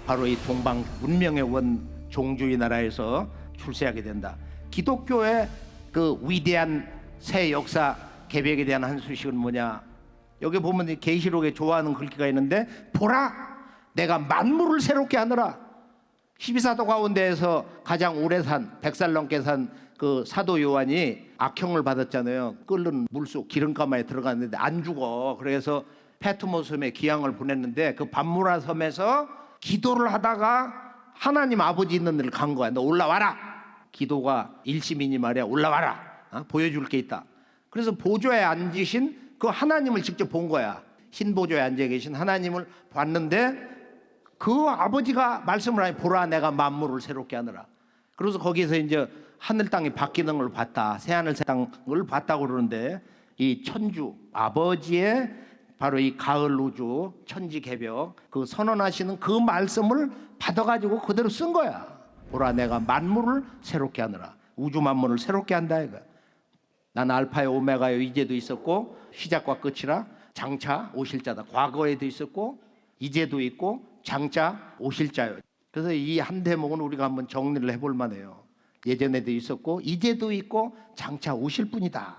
바로 이 동방 문명의 원 종주의 나라에서 출세하게 된다. 기독교의 그 위대한 새 역사 개벽에 대한 한 소식은 뭐냐. 여기 보면 계시록에 좋아하는 글귀가 있는데 보라 내가 만물을 새롭게 하느라 십이사도 가운데에서 가장 오래 산 100살 넘게 산 그 사도 요한이 악형을 받았잖아요. 끓는 물속 기름가마에 들어갔는데 안 죽어. 그래서 페트모섬에 기항을 보냈는데 그 밤무라 섬에서 기도를 하다가 하나님 아버지 있는 데를 간 거야. 너 올라와라. 기도가 일심이니 말이야. 올라와라. 보여줄 게 있다. 그래서 보좌에 앉으신 그 하나님을 직접 본 거야. 흰 보좌에 앉아 계신 하나님을 봤는데 그 아버지가 말씀을 하니 보라 내가 만물을 새롭게 하느라. 그래서 거기서 이제 하늘 땅이 바뀌는 걸 봤다. 새하늘 새 땅을 봤다고 그러는데 이 천주 아버지의 바로 이 가을 우주 천지 개벽 그 선언하시는 그 말씀을 받아가지고 그대로 쓴 거야. 보라 내가 만물을 새롭게 하느라. 우주 만물을 새롭게 한다 이거야. 난 알파요 오메가요 이제도 있었고 시작과 끝이라 장차 오실 자다. 과거에도 있었고 이제도 있고 장차 오실 자요. 그래서 이 한 대목은 우리가 한번 정리를 해볼 만해요. 예전에도 있었고 이제도 있고 장차 오실 분이다.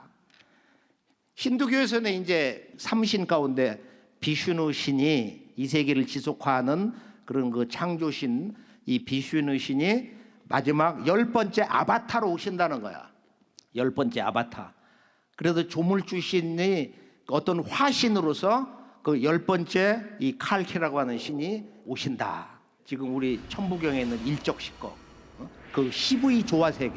힌두교에서는 이제 삼신 가운데 비슈누 신이 이 세계를 지속화하는 그런 그 창조신 이 비슈누 신이 마지막 10번째 아바타로 오신다는 거야. 10번째 아바타. 그래서 조물주 신이 어떤 화신으로서 그 10번째 이 칼키라고 하는 신이 오신다. 지금 우리 천부경에 있는 일적시거 그 CV 조화세계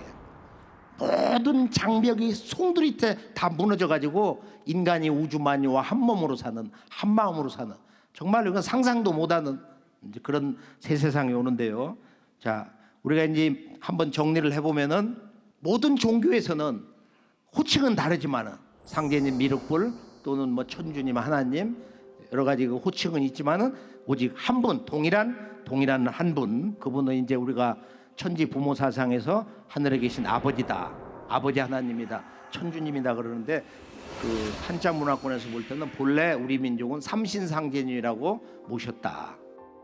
모든 장벽이 송두리째 다 무너져가지고 인간이 우주만유와 한 몸으로 사는 한 마음으로 사는 정말 이건 상상도 못하는 이제 그런 새 세상이 오는데요. 자, 우리가 이제 한번 정리를 해보면은 모든 종교에서는 호칭은 다르지만은 상제님, 미륵불 또는 뭐 천주님, 하나님 여러 가지 그 호칭은 있지만은 오직 한 분 동일한 한 분 그분은 이제 우리가 천지 부모 사상에서 하늘에 계신 아버지다. 아버지 하나님이다. 천주님이다 그러는데 그 한자 문화권에서 볼 때는 본래 우리 민족은 삼신상제님이라고 모셨다.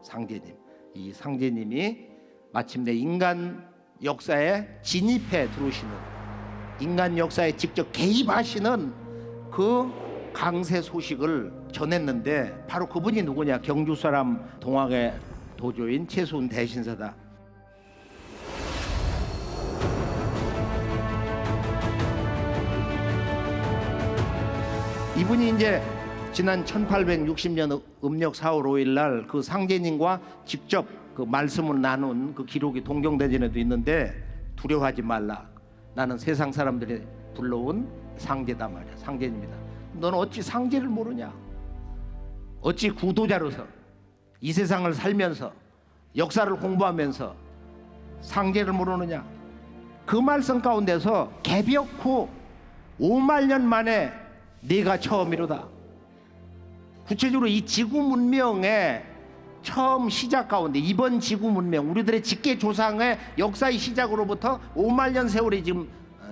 상제님. 이 상제님이 마침내 인간 역사에 진입해 들어오시는 인간 역사에 직접 개입하시는 그 강세 소식을 전했는데 바로 그분이 누구냐? 경주 사람 동학의 도조인 최수훈 대신사다. 이분이 이제 지난 1860년 음력 4월 5일 날 그 상제님과 직접 그 말씀을 나눈 그 기록이 동경대전에도 있는데 두려워하지 말라. 나는 세상 사람들이 불러온 상제다 말이야. 상제입니다. 너는 어찌 상제를 모르냐? 어찌 구도자로서 이 세상을 살면서 역사를 공부하면서 상제를 모르느냐? 그 말씀 가운데서 개벽 후 5만 년 만에 네가 처음이로다. 구체적으로 이 지구 문명의 처음 시작 가운데 이번 지구 문명 우리들의 직계 조상의 역사의 시작으로부터 5만 년 세월이 지금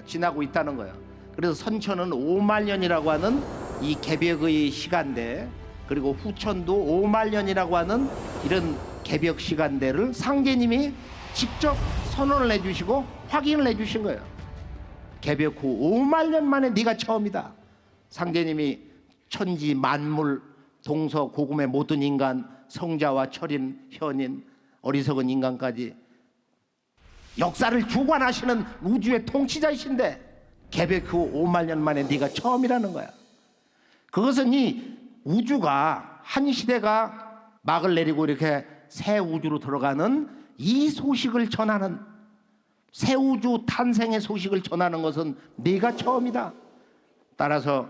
지나고 있다는 거예요. 그래서 선천은 5만 년이라고 하는 이 개벽의 시간대 그리고 후천도 5만 년이라고 하는 이런 개벽 시간대를 상제님이 직접 선언을 해주시고 확인을 해주신 거예요. 개벽 후 5만 년 만에 네가 처음이다. 상제님이 천지 만물 동서 고금의 모든 인간 성자와 철인 현인 어리석은 인간까지 역사를 주관하시는 우주의 통치자이신데 개벽 후 5만 년 만에 네가 처음이라는 거야. 그것은 이 우주가 한 시대가 막을 내리고 이렇게 새 우주로 들어가는 이 소식을 전하는 새 우주 탄생의 소식을 전하는 것은 네가 처음이다. 따라서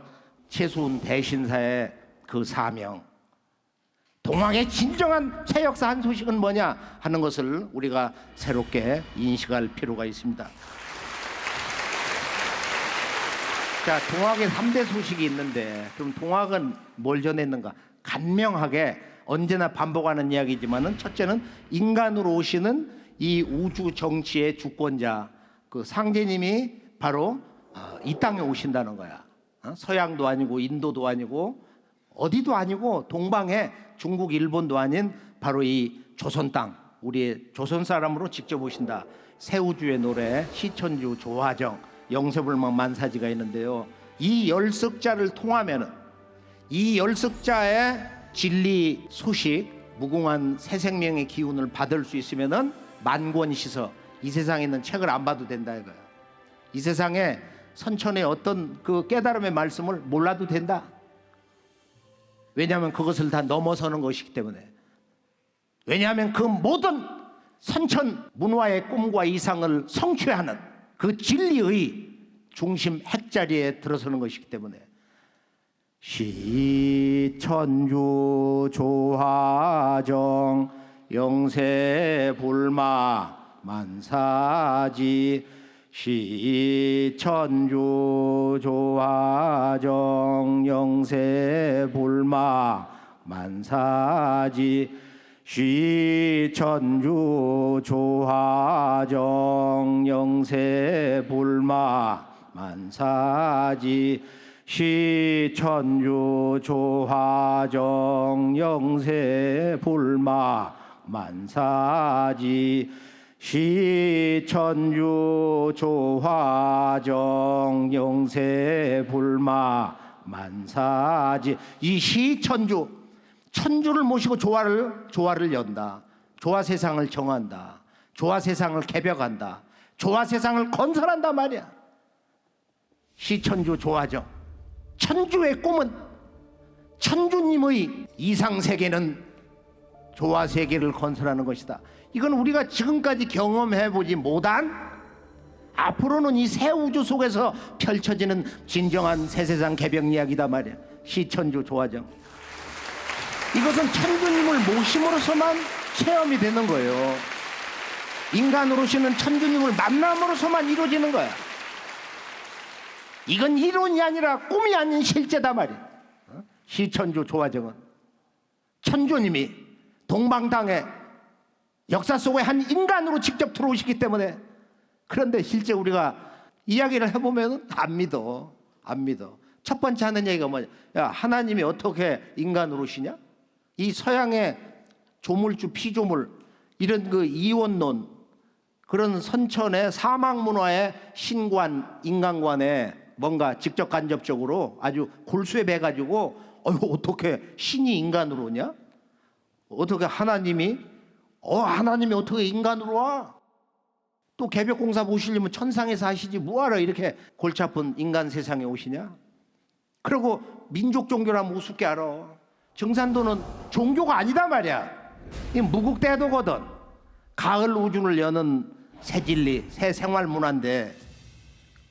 최수훈 대신사의 그 사명 동학의 진정한 새 역사 한 소식은 뭐냐 하는 것을 우리가 새롭게 인식할 필요가 있습니다. 자, 동학의 3대 소식이 있는데 그럼 동학은 뭘 전했는가? 간명하게 언제나 반복하는 이야기지만은 첫째는 인간으로 오시는 이 우주 정치의 주권자 그 상제님이 바로 이 땅에 오신다는 거야. 서양도 아니고 인도도 아니고 어디도 아니고 동방에 중국 일본도 아닌 바로 이 조선 땅 우리의 조선 사람으로 직접 오신다. 새우주의 노래 시천주 조화정 영세불망 만사지가 있는데요. 이 열석자를 통하면은 이 열석자의 진리 소식 무궁한 새 생명의 기운을 받을 수 있으면은 만권 씻어 이 세상에 있는 책을 안 봐도 된다 이거야. 이 세상에 선천의 어떤 그 깨달음의 말씀을 몰라도 된다. 왜냐하면 그것을 다 넘어서는 것이기 때문에. 왜냐하면 그 모든 선천 문화의 꿈과 이상을 성취하는 그 진리의 중심 핵자리에 들어서는 것이기 때문에. 시천주 조화정 영세불마 만사지 시천주 조화정 영세불마 만사지 시천주 조화정 영세불마 만사지 시천주 조화정 영세불마 만사지 시천주 조화정 영세불마 만사지. 이 시천주, 천주를 모시고 조화를 연다. 조화 세상을 정한다. 조화 세상을 개벽한다. 조화 세상을 건설한다 말이야. 시천주 조화정. 천주의 꿈은, 천주님의 이상세계는 조화 세계를 건설하는 것이다. 이건 우리가 지금까지 경험해보지 못한, 앞으로는 이 새 우주 속에서 펼쳐지는 진정한 새 세상 개벽 이야기다 말이야. 시천주 조화정. 이것은 천주님을 모심으로서만 체험이 되는 거예요. 인간으로 오시는 천주님을 만남으로서만 이루어지는 거야. 이건 이론이 아니라 꿈이 아닌 실제다 말이야. 시천주 조화정은 천주님이 동방당에 역사 속에 한 인간으로 직접 들어오시기 때문에. 그런데 실제 우리가 이야기를 해보면 안 믿어. 첫 번째 하는 얘기가 뭐냐? 야, 하나님이 어떻게 인간으로 오시냐? 이 서양의 조물주 피조물, 이런 그 이원론, 그런 선천의 사막 문화의 신관, 인간관에 뭔가 직접 간접적으로 아주 골수에 배 가지고 어떻게 신이 인간으로 오냐? 어떻게 하나님이 어떻게 인간으로 와? 또 개벽공사 보시려면 천상에서 하시지 뭐하러 이렇게 골치 아픈 인간 세상에 오시냐? 그리고 민족 종교라면 우습게 알아. 증산도는 종교가 아니다 말이야. 이 무국대도거든. 가을 우준을 여는 새 진리, 새 생활 문화인데,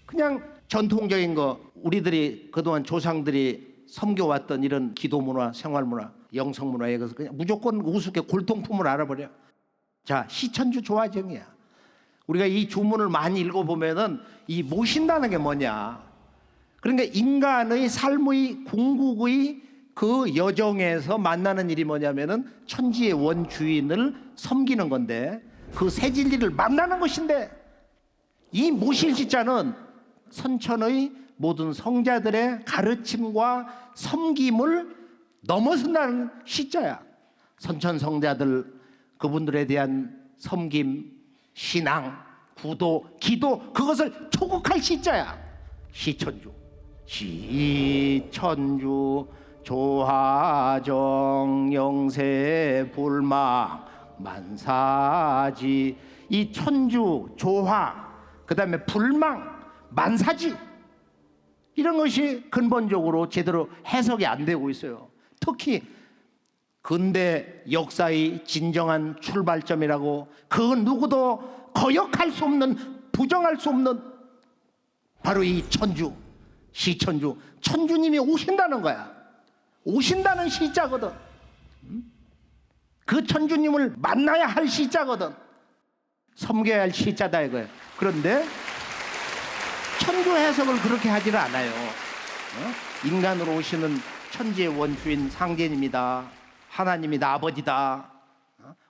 그냥 전통적인 거, 우리들이 그동안 조상들이 섬겨왔던 이런 기도 문화, 생활 문화, 영성 문화에 그래서 그냥 무조건 우습게 골동품을 알아버려. 자, 시천주 조화정이야. 우리가 이 주문을 많이 읽어보면은 이 모신다는 게 뭐냐? 그러니까 인간의 삶의 궁극의 그 여정에서 만나는 일이 뭐냐면은 천지의 원주인을 섬기는 건데, 그 새 진리를 만나는 것인데, 이 모실 시자는 선천의 모든 성자들의 가르침과 섬김을 넘어선다는 시자야. 선천 성자들, 그분들에 대한 섬김, 신앙, 구도, 기도, 그것을 초국할 시자야. 시천주. 시천주 조화정 영세불마 만사지. 이 천주, 조화, 그 다음에 불망, 만사지, 이런 것이 근본적으로 제대로 해석이 안 되고 있어요. 특히 근대 역사의 진정한 출발점이라고, 그 누구도 거역할 수 없는, 부정할 수 없는 바로 이 천주, 시천주. 천주님이 오신다는 거야. 오신다는 시자거든. 그 천주님을 만나야 할 시자거든. 섬겨야 할 시자다 이거예요. 그런데 천주 해석을 그렇게 하지를 않아요. 인간으로 오시는 천지의 원주인 상제님이다, 하나님이다, 아버지다,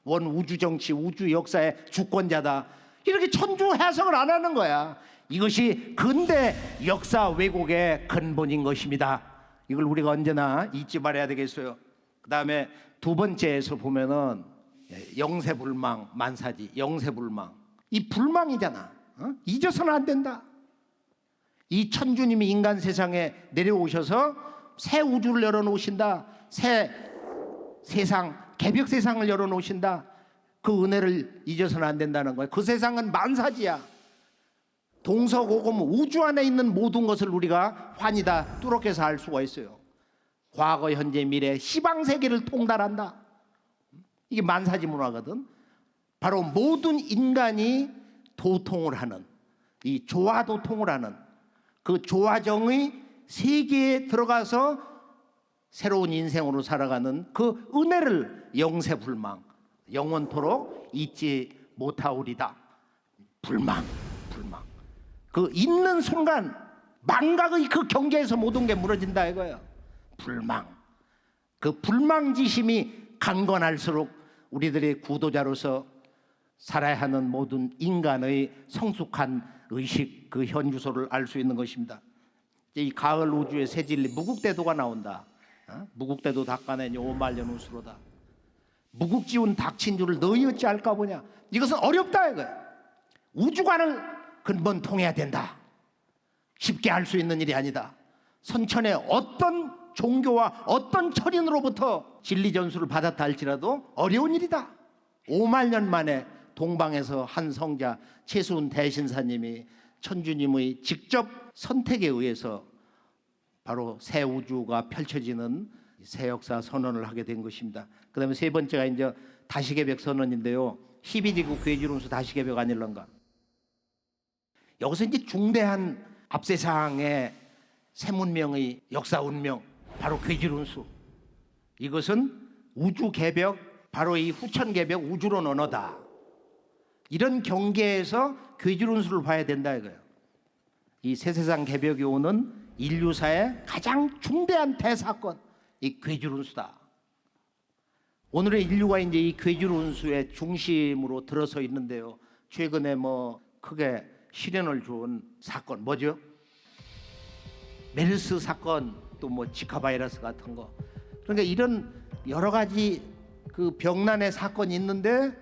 원 우주 정치, 우주 역사의 주권자다, 이렇게 천주 해석을 안 하는 거야. 이것이 근대 역사 왜곡의 근본인 것입니다. 이걸 우리가 언제나 잊지 말아야 되겠어요. 그 다음에 두 번째에서 보면은 영세불망, 만사지, 영세불망. 이 불망이잖아. 잊어서는 안 된다. 이 천주님이 인간 세상에 내려오셔서 새 우주를 열어놓으신다. 새 세상, 개벽 세상을 열어놓으신다. 그 은혜를 잊어서는 안 된다는 거예요. 그 세상은 만사지야. 동서고금 우주 안에 있는 모든 것을 우리가 환히 다 뚜렷해서 알 수가 있어요. 과거, 현재, 미래, 시방 세계를 통달한다. 이게 만사지 문화거든. 바로 모든 인간이 도통을 하는, 이 조화도통을 하는 그 조화정의 세계에 들어가서 새로운 인생으로 살아가는 그 은혜를 영세불망, 영원토록 잊지 못하오리다. 불망. 그 있는 순간 망각의 그 경계에서 모든 게 무너진다 이거예요. 불망. 그 불망지심이 강건할수록 우리들의 구도자로서 살아야 하는 모든 인간의 성숙한 의식, 그 현주소를 알 수 있는 것입니다. 이 가을 우주의 새 진리 무국대도가 나온다. 무국대도 닦아내니 오말년 우수로다. 무국지운 닥친 줄을 너희 어찌 알까 보냐. 이것은 어렵다 이거예요. 우주관을 근본 통해야 된다. 쉽게 할 수 있는 일이 아니다. 선천의 어떤 종교와 어떤 철인으로부터 진리 전수를 받았다 할지라도 어려운 일이다. 5만 년 만에 동방에서 한 성자 최수훈 대신사님이 천주님의 직접 선택에 의해서 바로 새 우주가 펼쳐지는 새 역사 선언을 하게 된 것입니다. 그다음에 세 번째가 이제 다시개벽 선언인데요. 12지구 괴지론수 다시개벽 아닐런가. 여기서 이제 중대한 앞세상의 새 문명의 역사 운명, 바로 괴지론수. 이것은 우주 개벽, 바로 이 후천 개벽 우주론 언어다. 이런 경계에서 괴지론수를 봐야 된다 이거예요. 이 새세상 개벽이 오는 인류사의 가장 중대한 대사건, 이 괴지론수다. 오늘의 인류가 이제 이 괴지론수의 중심으로 들어서 있는데요. 최근에 크게 시련을 준 사건 뭐죠? 메르스 사건, 또 지카 바이러스 같은 거. 그러니까 이런 여러 가지 그 병난의 사건이 있는데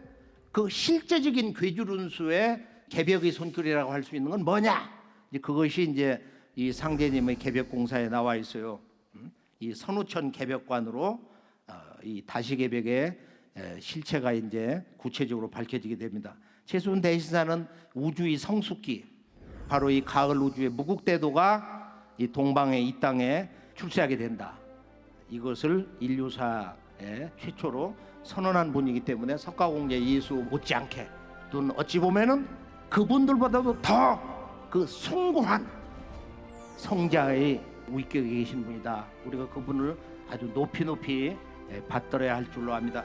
그 실제적인 괴지론수의 개벽의 손길이라고 할 수 있는 건 뭐냐? 그것이 이제 이 상제님의 개벽 공사에 나와 있어요. 이 선우천 개벽관으로 이 다시개벽의 실체가 이제 구체적으로 밝혀지게 됩니다. 최수훈 대신사는 우주의 성숙기, 바로 이 가을 우주의 무국대도가 이 동방의 이 땅에 출세하게 된다. 이것을 인류사의 최초로 선언한 분이기 때문에 석가공제 예수 못지않게, 또는 어찌 보면은 그분들보다도 더 그 숭고한 성자의 위격에 계신 분이다. 우리가 그분을 아주 높이 받들어야 할 줄로 압니다.